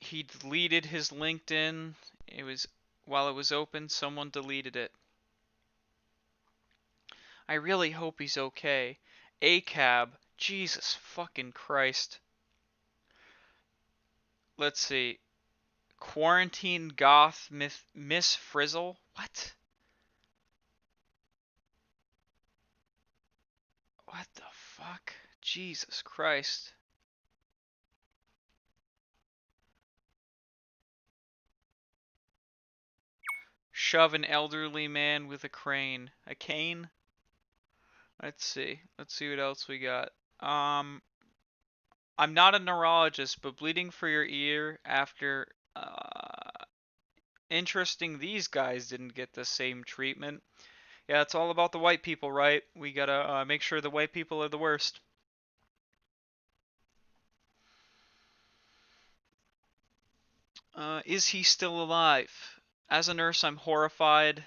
He deleted his LinkedIn. While it was open, someone deleted it. I really hope he's okay. ACAB. Jesus fucking Christ. Let's see. Quarantine goth Miss Frizzle? What? What the fuck? Jesus Christ. Shove an elderly man with a crane. A cane? Let's see. Let's see what else we got. I'm not a neurologist, but bleeding for your ear after interesting these guys didn't get the same treatment. Yeah, it's all about the white people, right? We gotta make sure the white people are the worst. Is he still alive? As a nurse, I'm horrified.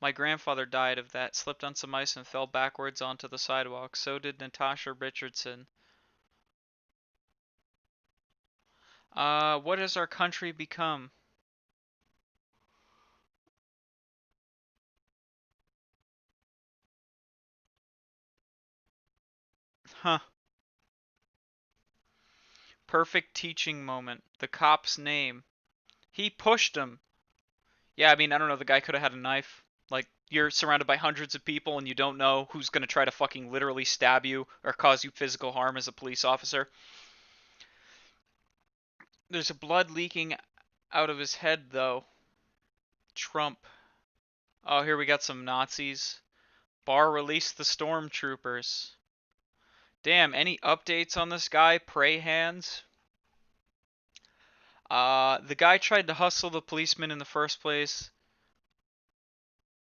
My grandfather died of that, slipped on some ice and fell backwards onto the sidewalk. So did Natasha Richardson. What has our country become? Huh. Perfect teaching moment. The cop's name. He pushed him. Yeah, I mean, I don't know, the guy could have had a knife. Like, you're surrounded by hundreds of people and you don't know who's gonna try to fucking literally stab you or cause you physical harm as a police officer. There's blood leaking out of his head, though. Trump. Oh, here we got some Nazis. Barr released the stormtroopers. Damn, any updates on this guy? Pray hands? The guy tried to hustle the policeman in the first place.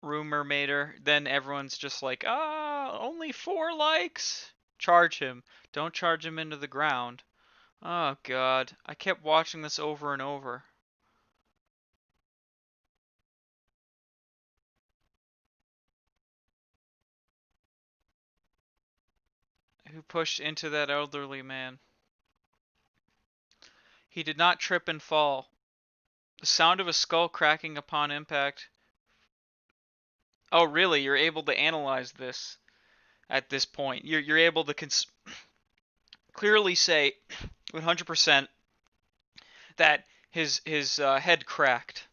Rumor mater. Then everyone's just like, only 4 likes. Charge him. Don't charge him into the ground. Oh god. I kept watching this over and over. Who pushed into that elderly man? He did not trip and fall. The sound of a skull cracking upon impact. Oh, really? You're able to analyze this at this point. You're able to clearly say 100% that his head cracked.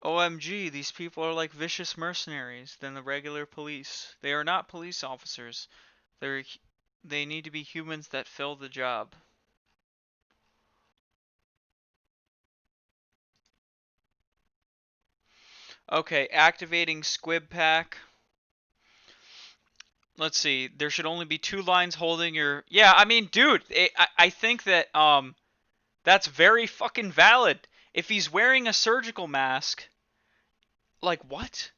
OMG, these people are like vicious mercenaries than the regular police. They are not police officers. They're they need to be humans that fill the job. Okay, activating squib pack. Let's see. There should only be 2 lines holding your. Yeah, I mean, dude, I think that that's very fucking valid. If he's wearing a surgical mask, like what?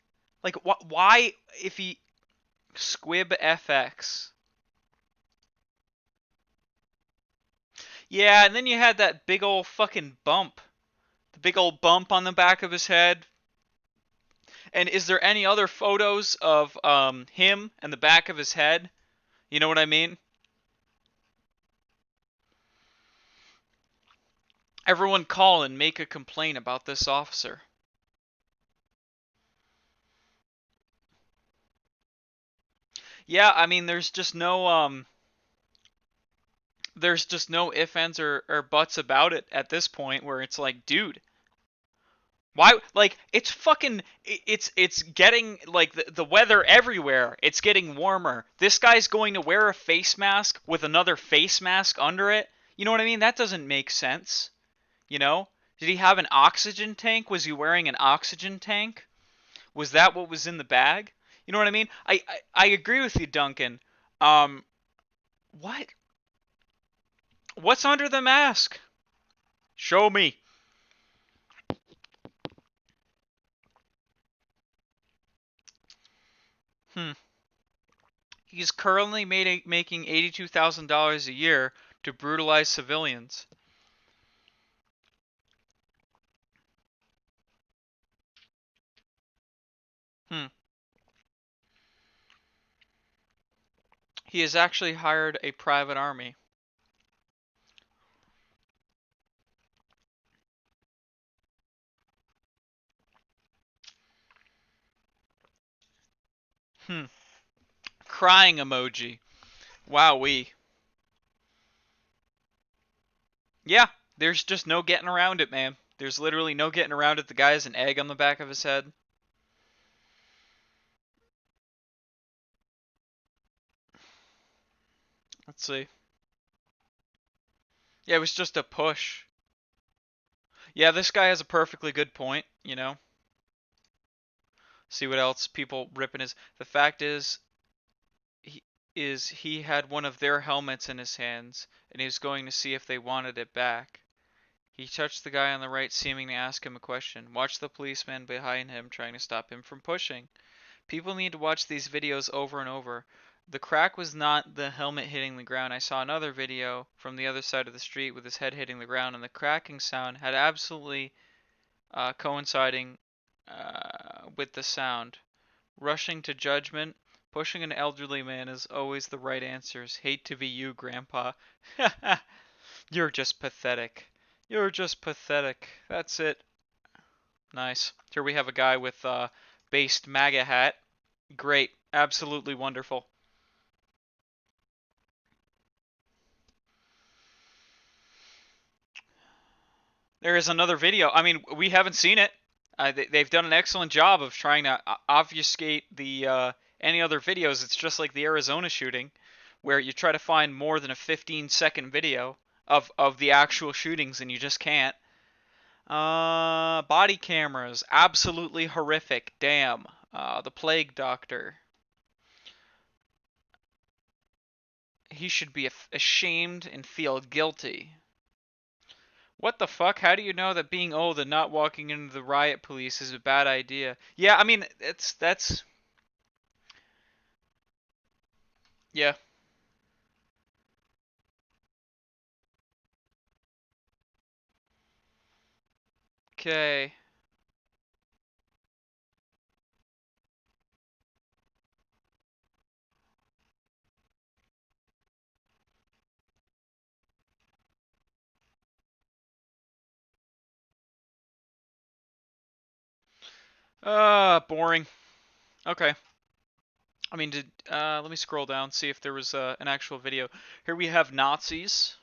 Like what? Why? If he squib FX. Yeah, and then you had that big old fucking bump. The big old bump on the back of his head. And is there any other photos of him and the back of his head? You know what I mean? Everyone call and make a complaint about this officer. Yeah, I mean there's just no ifs, ands, or buts about it at this point where it's like, dude, why? Like, it's fucking, it's getting, like, the weather everywhere. It's getting warmer. This guy's going to wear a face mask with another face mask under it. You know what I mean? That doesn't make sense. You know? Did he have an oxygen tank? Was he wearing an oxygen tank? Was that what was in the bag? You know what I mean? I agree with you, Duncan. Um, what? What's under the mask? Show me. Hmm. He's currently making $82,000 a year to brutalize civilians. Hmm. He has actually hired a private army. Hmm. Crying emoji. Wowee. Yeah, there's just no getting around it, man. There's literally no getting around it. The guy has an egg on the back of his head. Let's see. Yeah, it was just a push. Yeah, this guy has a perfectly good point, you know. See what else people ripping his. The fact he he had one of their helmets in his hands, and he was going to see if they wanted it back. He touched the guy on the right, seeming to ask him a question. Watch the policeman behind him, trying to stop him from pushing. People need to watch these videos over and over. The crack was not the helmet hitting the ground. I saw another video from the other side of the street with his head hitting the ground, and the cracking sound had absolutely coinciding with the sound. Rushing to judgment, pushing an elderly man is always the right answer. Hate to be you, Grandpa. You're just pathetic. You're just pathetic. That's it. Nice. Here we have a guy with based MAGA hat. Great. Absolutely wonderful. There is another video. I mean, we haven't seen it. They've done an excellent job of trying to obfuscate the any other videos. It's just like the Arizona shooting, where you try to find more than a 15-second video of the actual shootings, and you just can't. Body cameras, absolutely horrific. Damn. The Plague Doctor. He should be ashamed and feel guilty. What the fuck? How do you know that being old and not walking into the riot police is a bad idea? Yeah, I mean, that's yeah. Okay. Boring. Okay. I mean, let me scroll down, see if there was an actual video. Here we have Nazis.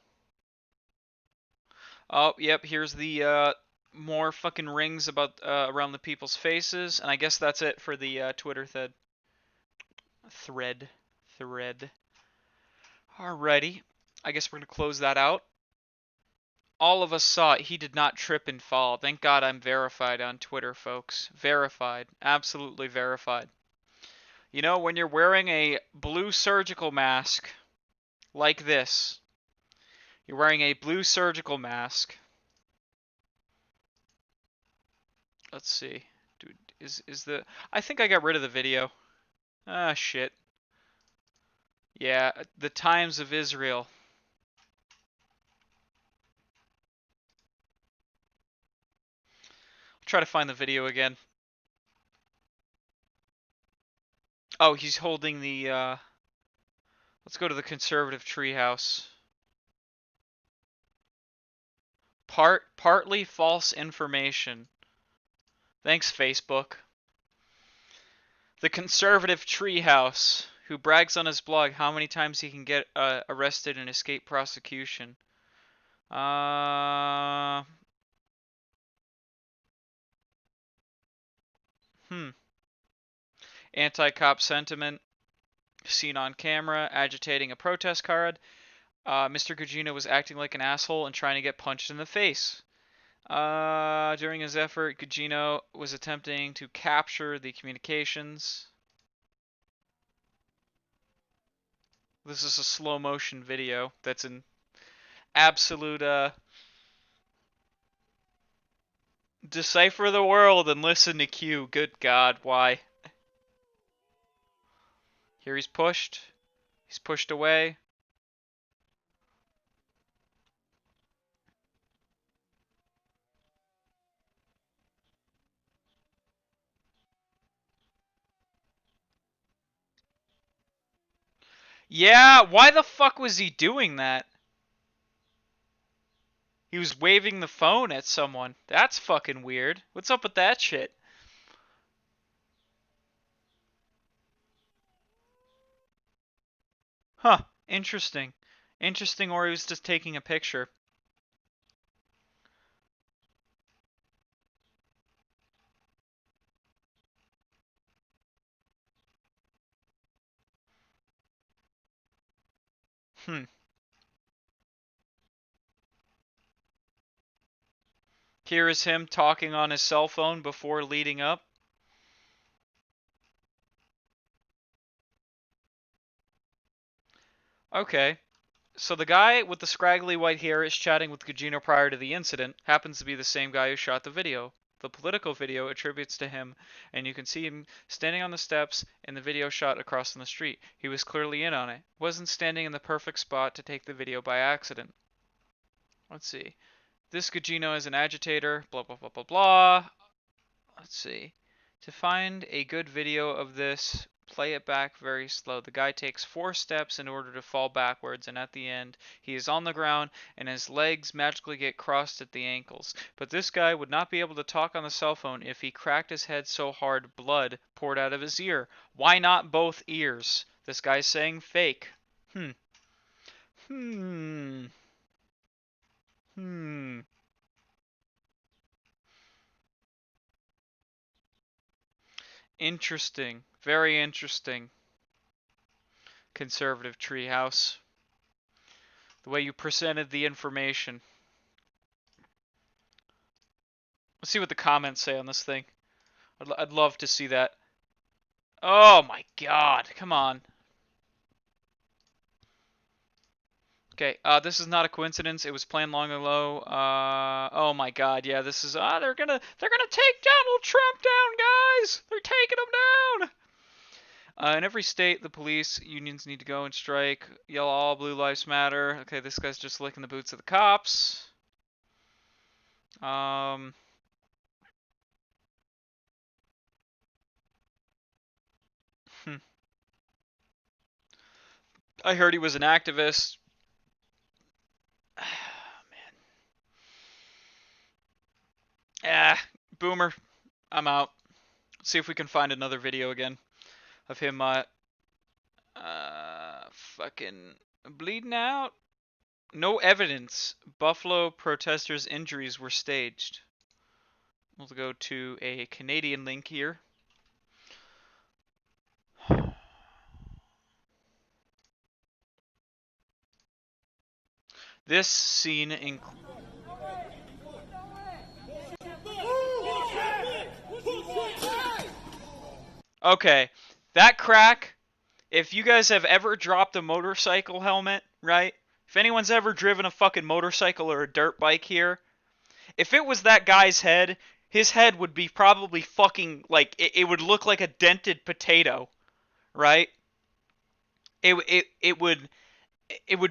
Oh, yep, here's the more fucking rings about around the people's faces, and I guess that's it for the Twitter thread. Thread. Alrighty. I guess we're gonna close that out. All of us saw it. He did not trip and fall. Thank God I'm verified on Twitter, folks. Verified. Absolutely verified. You know, when you're wearing a blue surgical mask like this, you're wearing a blue surgical mask. Let's see. Dude, is the I think I got rid of the video. Ah, shit. Yeah, the Times of Israel. I'll try to find the video again. Oh, he's holding the let's go to the conservative treehouse. Partly false information. Thanks, Facebook. The conservative treehouse, who brags on his blog how many times he can get arrested and escape prosecution. Uh, hmm. Anti-cop sentiment seen on camera, agitating a protest card. Mr. Gugino was acting like an asshole and trying to get punched in the face. During his effort, Gugino was attempting to capture the communications. This is a slow motion video that's in absolute decipher the world and listen to Q. Good God, why? Here he's pushed. He's pushed away. Yeah, why the fuck was he doing that? He was waving the phone at someone. That's fucking weird. What's up with that shit? Huh, interesting. Interesting, or he was just taking a picture. Hmm. Here is him talking on his cell phone before leading up. Okay. So the guy with the scraggly white hair is chatting with Gugino prior to the incident, happens to be the same guy who shot the video. The political video attributes to him, and you can see him standing on the steps in the video shot across from the street. He was clearly in on it. Wasn't standing in the perfect spot to take the video by accident. Let's see. This Gugino is an agitator, blah blah blah blah blah. Let's see. To find a good video of this, play it back very slow. The guy takes 4 steps in order to fall backwards, and at the end, he is on the ground, and his legs magically get crossed at the ankles. But this guy would not be able to talk on the cell phone if he cracked his head so hard blood poured out of his ear. Why not both ears? This guy's saying fake. Hmm. Hmm. Hmm. Interesting. Very interesting. Conservative treehouse. The way you presented the information. Let's see what the comments say on this thing. I'd love to see that. Oh my god, come on. Okay, this is not a coincidence. It was planned long ago. Oh my god, yeah, this is. They're gonna take Donald Trump down, guys. They're taking him down. In every state, the police unions need to go and strike. Yell all blue lives matter. Okay, this guy's just licking the boots of the cops. Um, I heard he was an activist. Man. Ah, boomer. I'm out. Let's see if we can find another video again of him fucking bleeding out. No evidence. Buffalo protesters' injuries were staged. We'll go to a Canadian link here. This scene includes. Okay, that crack, if you guys have ever dropped a motorcycle helmet, right? If anyone's ever driven a fucking motorcycle or a dirt bike here, if it was that guy's head, his head would be probably fucking, like, it would look like a dented potato, right? It would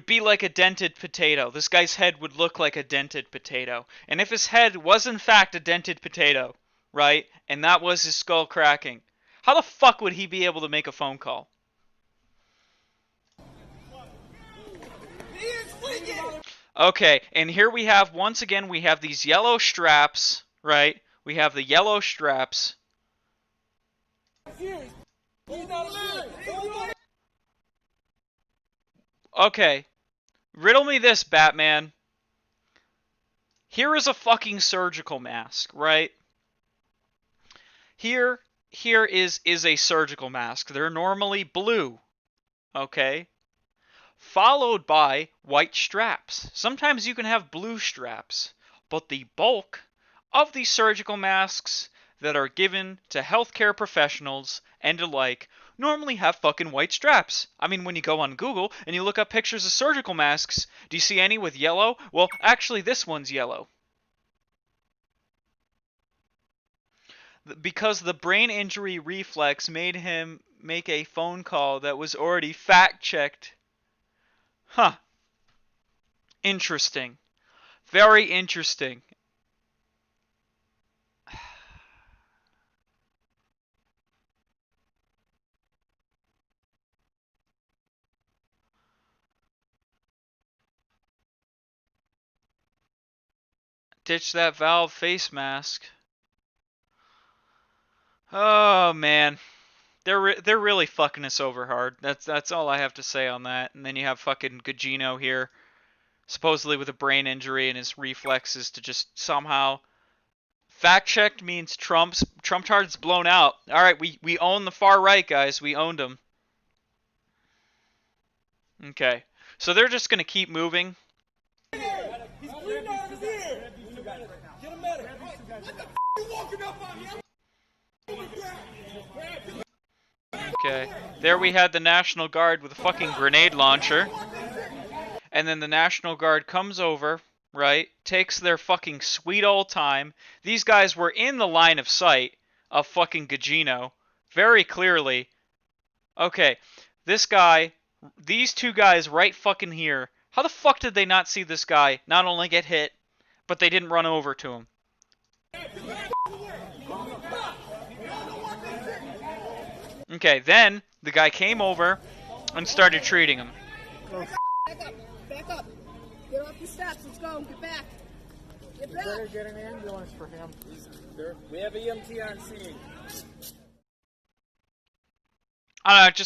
be like a dented potato. This guy's head would look like a dented potato. And if his head was in fact a dented potato, right, and that was his skull cracking, how the fuck would he be able to make a phone call? Okay, and here we have, once again, we have these yellow straps, right? We have the yellow straps. Okay, riddle me this, Batman. Here is a fucking surgical mask, right? Here is a surgical mask. They're normally blue, okay? Followed by white straps. Sometimes you can have blue straps, but the bulk of the surgical masks that are given to healthcare professionals and alike normally have fucking white straps. I mean, when you go on Google and you look up pictures of surgical masks, do you see any with yellow? Well, actually, this one's yellow. Because the brain injury reflex made him make a phone call that was already fact-checked. Huh. Interesting. Very interesting. Ditch that Valve face mask. Oh man, they're really fucking us over hard. That's all I have to say on that. And then you have fucking Gugino here, supposedly with a brain injury, and his reflexes to just somehow. Fact checked means Trump card's blown out. All right, we own the far right, guys. We owned them. Okay, so they're just gonna keep moving. He's bleeding out of his ear. Get him medic. What the f*** are you walking up on me? Okay, there we had the National Guard with a fucking grenade launcher. And then the National Guard comes over, right, takes their fucking sweet old time. These guys were in the line of sight of fucking Gugino, very clearly. Okay, this guy, these two guys right fucking here, how the fuck did they not see this guy not only get hit, but they didn't run over to him? Okay, then the guy came over and started treating him. Back up. Back up. Get off the steps. Let's go. Get back. Get back. Better get an ambulance for him. We have EMT on scene. I don't know, it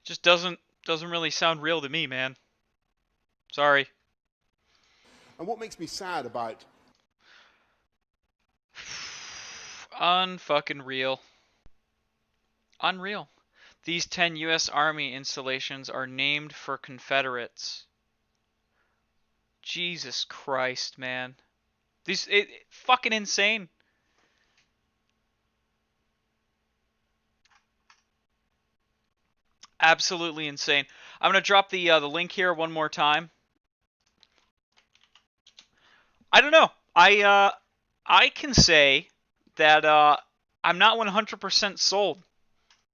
just doesn't really sound real to me, man. Sorry. And what makes me sad about Unfucking real. Unreal. These 10 U.S. Army installations are named for Confederates. Jesus Christ, man. Fucking insane. Absolutely insane. I'm gonna drop the link here one more time. I don't know. I can say that I'm not 100% sold.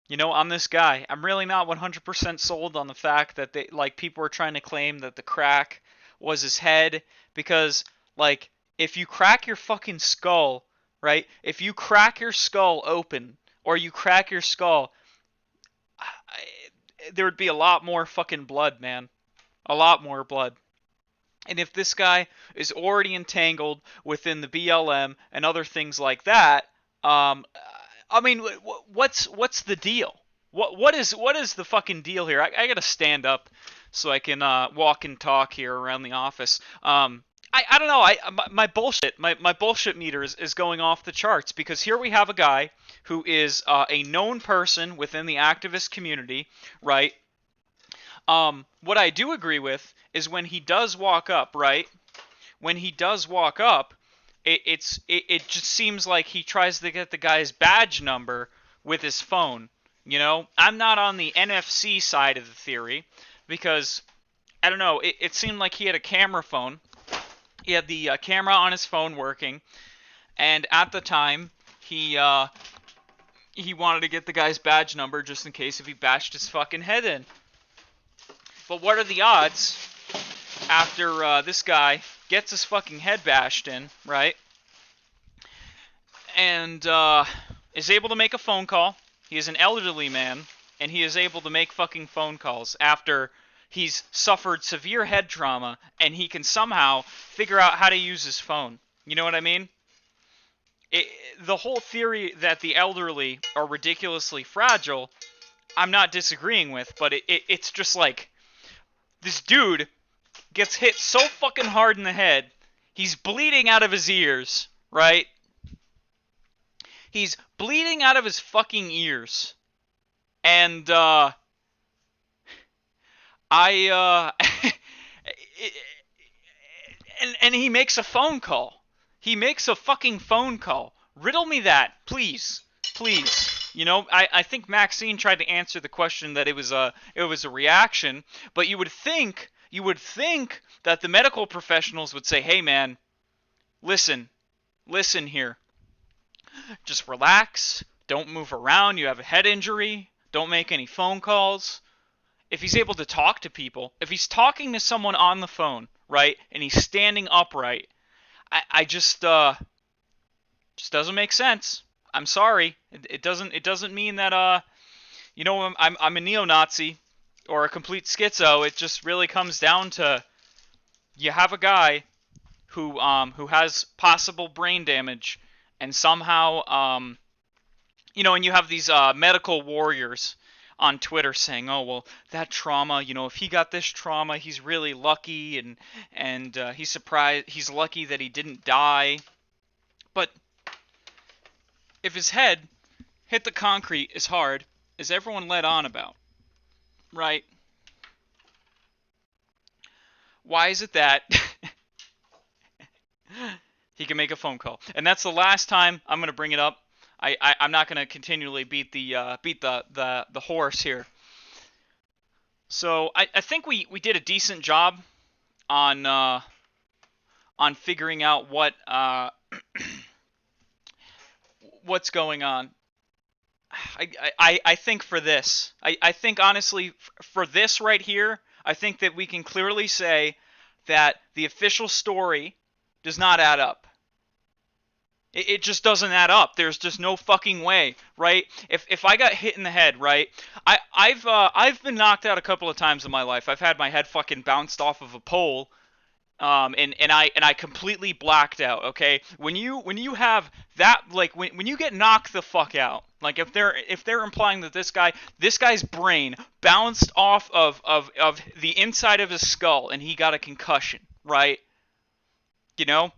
You know, on this guy. I'm really not 100% sold on the fact that people are trying to claim that the crack was his head, because like if you crack your fucking skull, right? If you crack your skull open or you crack your skull, there would be a lot more fucking blood, man. A lot more blood. And if this guy is already entangled within the BLM and other things like that, Um, I mean, what's the deal? What is the fucking deal here? I gotta stand up so I can walk and talk here around the office. I don't know. My bullshit meter is going off the charts because here we have a guy who is a known person within the activist community, right? What I do agree with is when he does walk up, right? When he does walk up, it just seems like he tries to get the guy's badge number with his phone. You know, I'm not on the NFC side of the theory because I don't know. It seemed like he had a camera phone. He had the camera on his phone working, and at the time he wanted to get the guy's badge number just in case if he bashed his fucking head in. But what are the odds after this guy gets his fucking head bashed in, right? And is able to make a phone call. He is an elderly man, and he is able to make fucking phone calls after he's suffered severe head trauma, and he can somehow figure out how to use his phone. You know what I mean? The whole theory that the elderly are ridiculously fragile, I'm not disagreeing with, but it's just like, this dude gets hit so fucking hard in the head, he's bleeding out of his ears, right? He's bleeding out of his fucking ears. And, and he makes a phone call. He makes a fucking phone call. Riddle me that, please. Please. You know, I think Maxine tried to answer the question that it was a reaction, but you would think that the medical professionals would say, "Hey man, listen here. Just relax. Don't move around. You have a head injury. Don't make any phone calls." If he's able to talk to people, if he's talking to someone on the phone, right, and he's standing upright, I just doesn't make sense. I'm sorry. It doesn't mean that you know, I'm a neo-Nazi or a complete schizo. It just really comes down to you have a guy who has possible brain damage, and somehow you know, and you have these medical warriors on Twitter saying, "Oh well, that trauma, you know, if he got this trauma, he's really lucky, and he's lucky that he didn't die." But if his head hit the concrete as hard as everyone let on about, right? Why is it that he can make a phone call? And that's the last time I'm going to bring it up. I'm not going to continually beat the horse here. So I think we did a decent job on figuring out what's going on. I think for this, I think honestly for this right here, I think that we can clearly say that the official story does not add up. It just doesn't add up. There's just no fucking way, right? If I got hit in the head, right? I've been knocked out a couple of times in my life. I've had my head fucking bounced off of a pole, and I completely blacked out. Okay, when you have that, like when you get knocked the fuck out, like if they're implying that this guy's brain bounced off of the inside of his skull and he got a concussion, right? You know.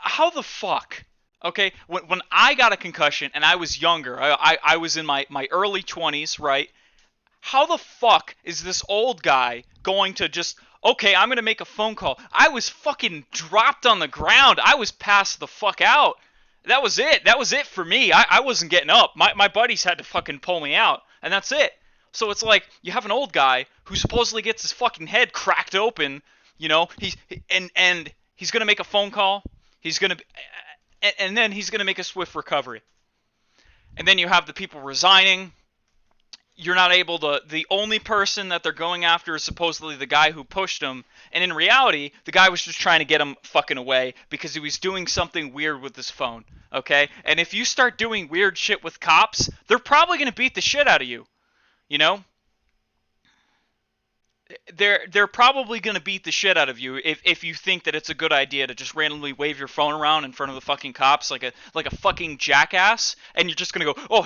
How the fuck? Okay, when I got a concussion and I was younger, I was in my early 20s, right? How the fuck is this old guy going to just, okay, I'm going to make a phone call? I was fucking dropped on the ground. I was passed the fuck out. That was it. That was it for me. I wasn't getting up. My buddies had to fucking pull me out, and that's it. So it's like, you have an old guy who supposedly gets his fucking head cracked open, you know, he's going to make a phone call. He's going to, and then he's going to make a swift recovery. And then you have the people resigning. You're not able to, the only person that they're going after is supposedly the guy who pushed him. And in reality, the guy was just trying to get him fucking away because he was doing something weird with his phone. Okay? And if you start doing weird shit with cops, they're probably going to beat the shit out of you. You know? they're probably gonna beat the shit out of you if you think that it's a good idea to just randomly wave your phone around in front of the fucking cops like a fucking jackass, and you're just gonna go, oh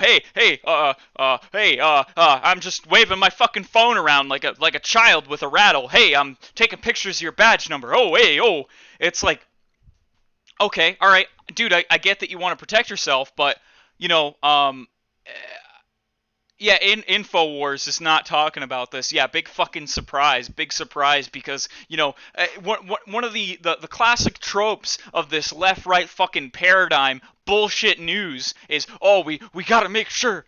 I'm just waving my fucking phone around like a child with a rattle. Hey, I'm taking pictures of your badge number. Oh hey oh, it's like, okay, all right, dude, I get that you want to protect yourself, but you know, yeah, Infowars is not talking about this. Yeah, big fucking surprise, big surprise, because, you know, one of the classic tropes of this left-right fucking paradigm bullshit news is, oh, we gotta make sure.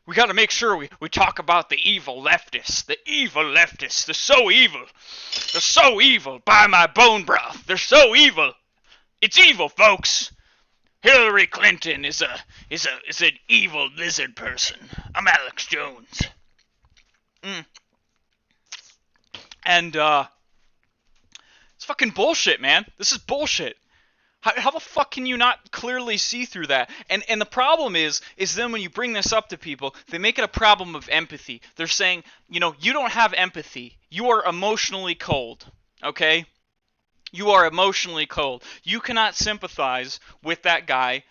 We gotta make sure we talk about the evil leftists. The evil leftists. They're so evil. They're so evil. By my bone broth. They're so evil. It's evil, folks. Hillary Clinton is an evil lizard person. I'm Alex Jones. And it's fucking bullshit, man. This is bullshit. How the fuck can you not clearly see through that? And the problem is then when you bring this up to people, they make it a problem of empathy. They're saying, you know, you don't have empathy. You are emotionally cold. Okay? You are emotionally cold. You cannot sympathize with that guy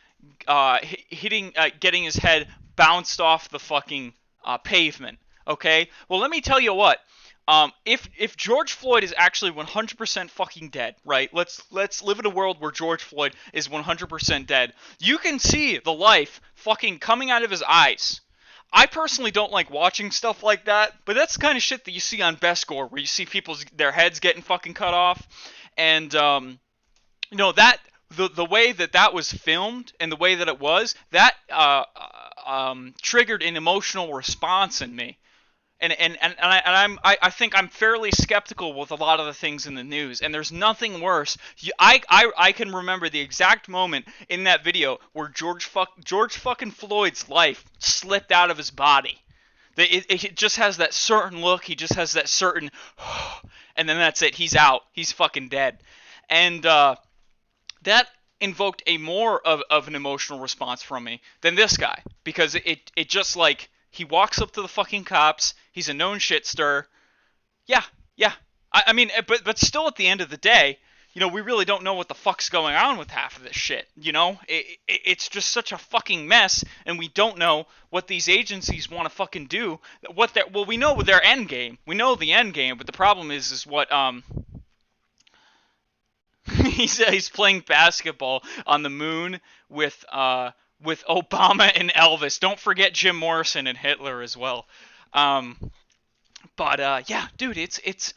getting his head bounced off the fucking pavement. Okay? Well, let me tell you what. If George Floyd is actually 100% fucking dead, right? Let's live in a world where George Floyd is 100% dead. You can see the life fucking coming out of his eyes. I personally don't like watching stuff like that, but that's the kind of shit that you see on Best Gore, where you see their heads getting fucking cut off. And, you know, that the way that was filmed and the way that it was, that triggered an emotional response in me. And I think I'm fairly skeptical with a lot of the things in the news. And there's nothing worse. I can remember the exact moment in that video where George fucking Floyd's life slipped out of his body. It just has that certain look. He just has that certain, and then that's it. He's out. He's fucking dead. And that invoked a more of an emotional response from me than this guy, because it just like, he walks up to the fucking cops. He's a known shit stir. Yeah. I mean, but still, at the end of the day, you know, we really don't know what the fuck's going on with half of this shit. You know, it's just such a fucking mess, and we don't know what these agencies want to fucking do. Well, we know their end game. We know the end game, but the problem is what he's playing basketball on the moon with Obama and Elvis. Don't forget Jim Morrison and Hitler as well. Yeah, dude, it's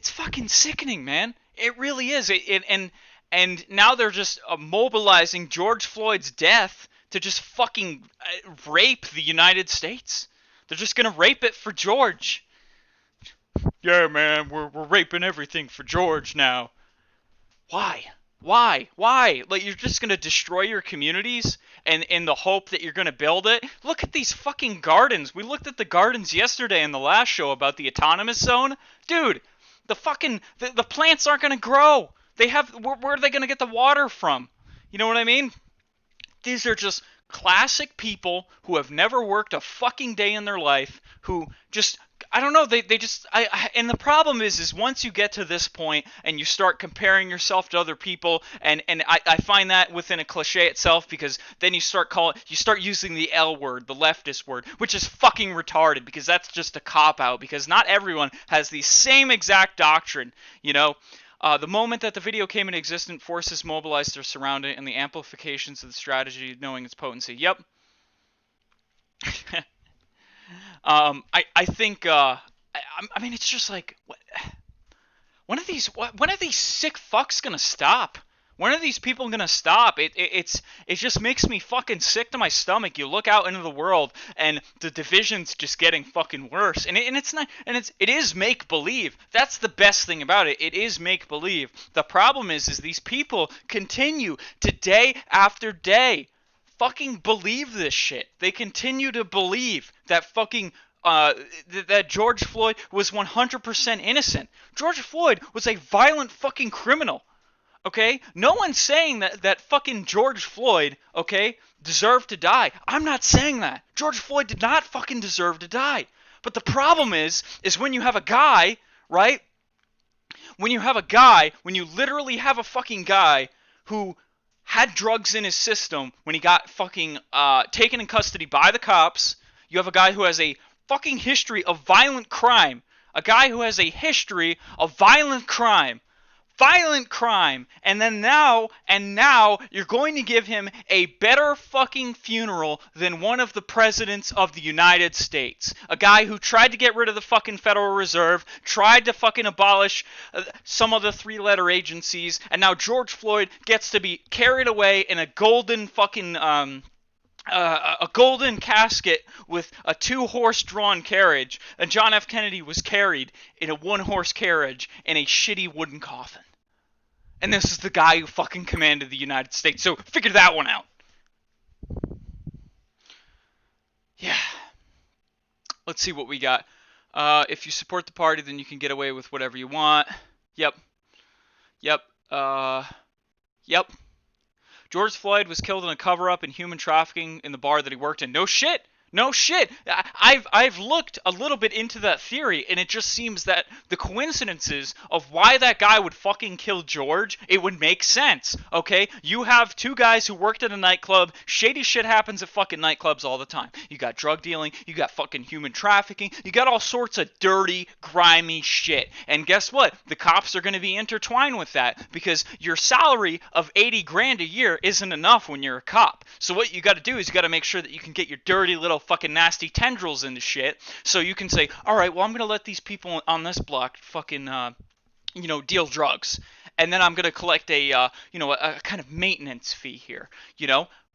fucking sickening, man. It really is. And now they're just mobilizing George Floyd's death to just fucking rape the United States. They're just gonna rape it for George. Yeah, man, we're raping everything for George now. Why? Like, you're just gonna destroy your communities and in the hope that you're gonna build it? Look at these fucking gardens. We looked at the gardens yesterday in the last show about the autonomous zone. Dude, the plants aren't gonna grow. Where are they gonna get the water from? You know what I mean? These are just classic people who have never worked a fucking day in their life, who just, I don't know, and the problem is once you get to this point and you start comparing yourself to other people, and I find that within a cliche itself, because then you start using the L word, the leftist word, which is fucking retarded, because that's just a cop-out, because not everyone has the same exact doctrine, you know? The moment that the video came into existence, forces mobilized to surround it, and the amplifications of the strategy, knowing its potency. Yep. I think, I mean, it's just like, when are these sick fucks gonna stop? When are these people gonna stop? It just makes me fucking sick to my stomach. You look out into the world, and the division's just getting fucking worse. And it is make believe. That's the best thing about it. It is make believe. The problem is these people continue to day after day fucking believe this shit. They continue to believe that fucking that George Floyd was 100% innocent. George Floyd was a violent fucking criminal. Okay? No one's saying that fucking George Floyd, okay, deserved to die. I'm not saying that. George Floyd did not fucking deserve to die. But the problem is when you have a guy, right? When you have a guy, when you literally have a fucking guy who had drugs in his system when he got fucking taken in custody by the cops, you have a guy who has a fucking history of violent crime. A guy who has a history of violent crime. Violent crime. And then now you're going to give him a better fucking funeral than one of the presidents of the United States. A guy who tried to get rid of the fucking Federal Reserve, tried to fucking abolish some of the three-letter agencies, and now George Floyd gets to be carried away in a golden fucking a golden casket with a two-horse drawn carriage, and John F. Kennedy was carried in a one-horse carriage in a shitty wooden coffin. And this is the guy who fucking commanded the United States, so figure that one out. Yeah. Let's see what we got. If you support the party, then you can get away with whatever you want. Yep. Yep. George Floyd was killed in a cover-up in human trafficking in the bar that he worked in. No shit. I've looked a little bit into that theory, and it just seems that the coincidences of why that guy would fucking kill George, it would make sense, okay? You have two guys who worked at a nightclub. Shady shit happens at fucking nightclubs all the time. You got drug dealing, you got fucking human trafficking, you got all sorts of dirty, grimy shit. And guess what? The cops are going to be intertwined with that, because your salary of 80 grand a year isn't enough when you're a cop. So what you got to do is you got to make sure that you can get your dirty little fucking nasty tendrils into shit, so you can say, all right, well, I'm gonna let these people on this block fucking deal drugs, and then I'm gonna collect a kind of maintenance fee here.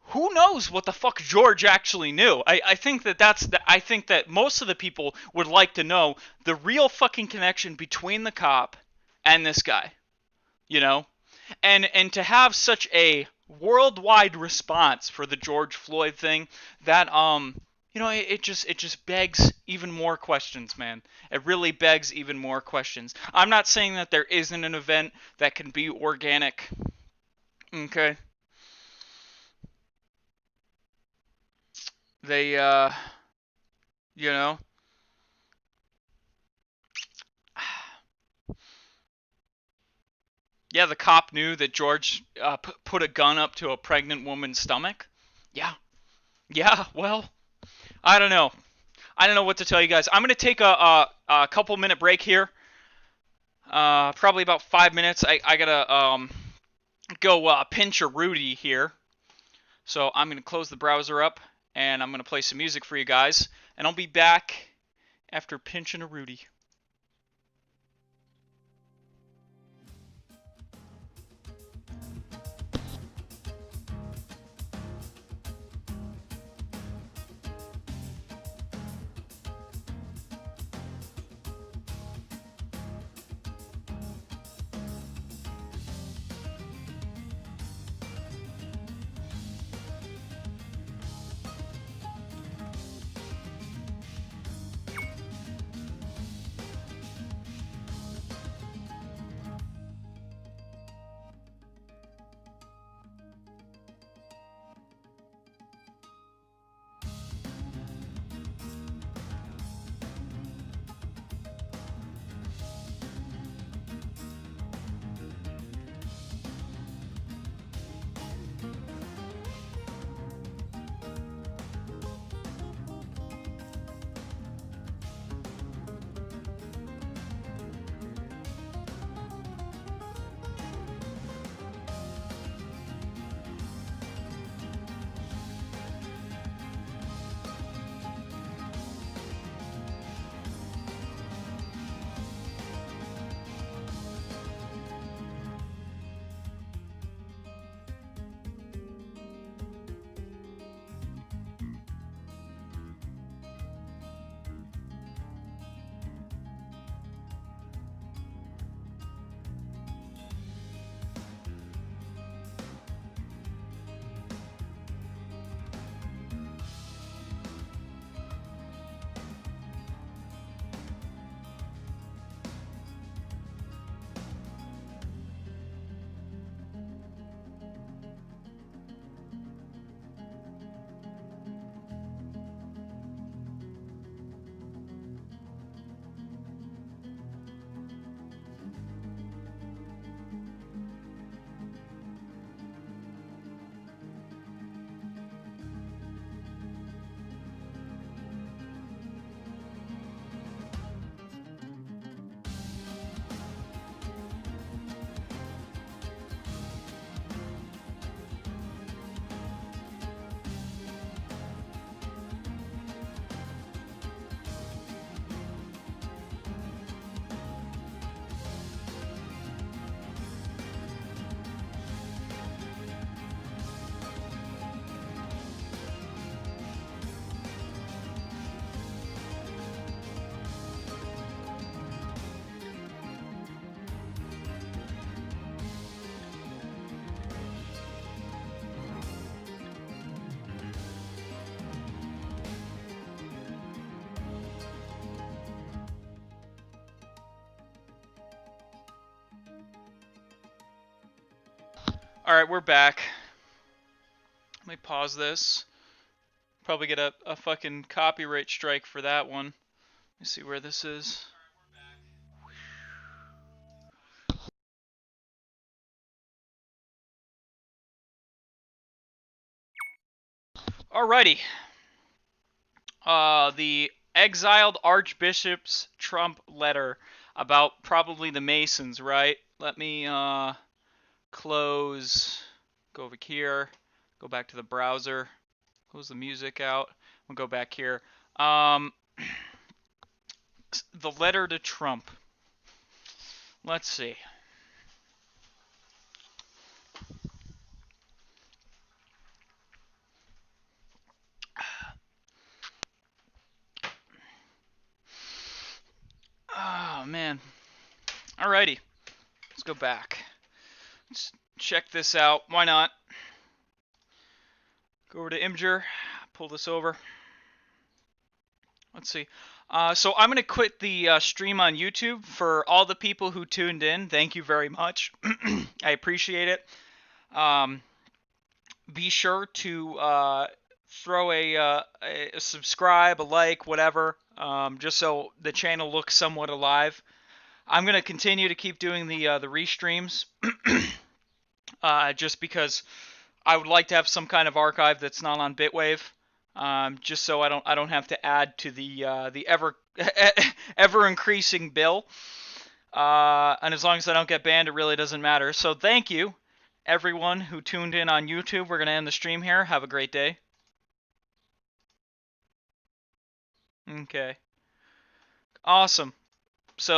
Who knows what the fuck George actually knew? I think that most of the people would like to know the real fucking connection between the cop and this guy. And to have such a worldwide response for the George Floyd thing, that it just begs even more questions, man. It really begs even more questions. I'm not saying that there isn't an event that can be organic. Okay. They yeah, the cop knew that George put a gun up to a pregnant woman's stomach. Yeah, well, I don't know. I don't know what to tell you guys. I'm going to take a couple minute break here. Probably about 5 minutes. I got to go pinch a Rudy here. So I'm going to close the browser up, and I'm going to play some music for you guys. And I'll be back after pinching a Rudy. Alright, we're back. Let me pause this. Probably get a fucking copyright strike for that one. Let me see where this is. Alrighty. The exiled Archbishop's Trump letter about probably the Masons, right? Let me close, go over here, go back to the browser, close the music out, we'll go back here. The letter to Trump. Let's see. Oh, man. Alrighty. Let's go back. Let's check this out. Why not? Go over to Imgur. Pull this over. Let's see. So I'm going to quit the stream on YouTube. For all the people who tuned in, thank you very much. I appreciate it. Be sure to throw a subscribe, a like, whatever, just so the channel looks somewhat alive. I'm going to continue to keep doing the restreams, just because I would like to have some kind of archive that's not on Bitwave, just so I don't have to add to the ever increasing bill. And as long as I don't get banned, it really doesn't matter. So thank you, everyone who tuned in on YouTube. We're gonna end the stream here. Have a great day. Okay. Awesome.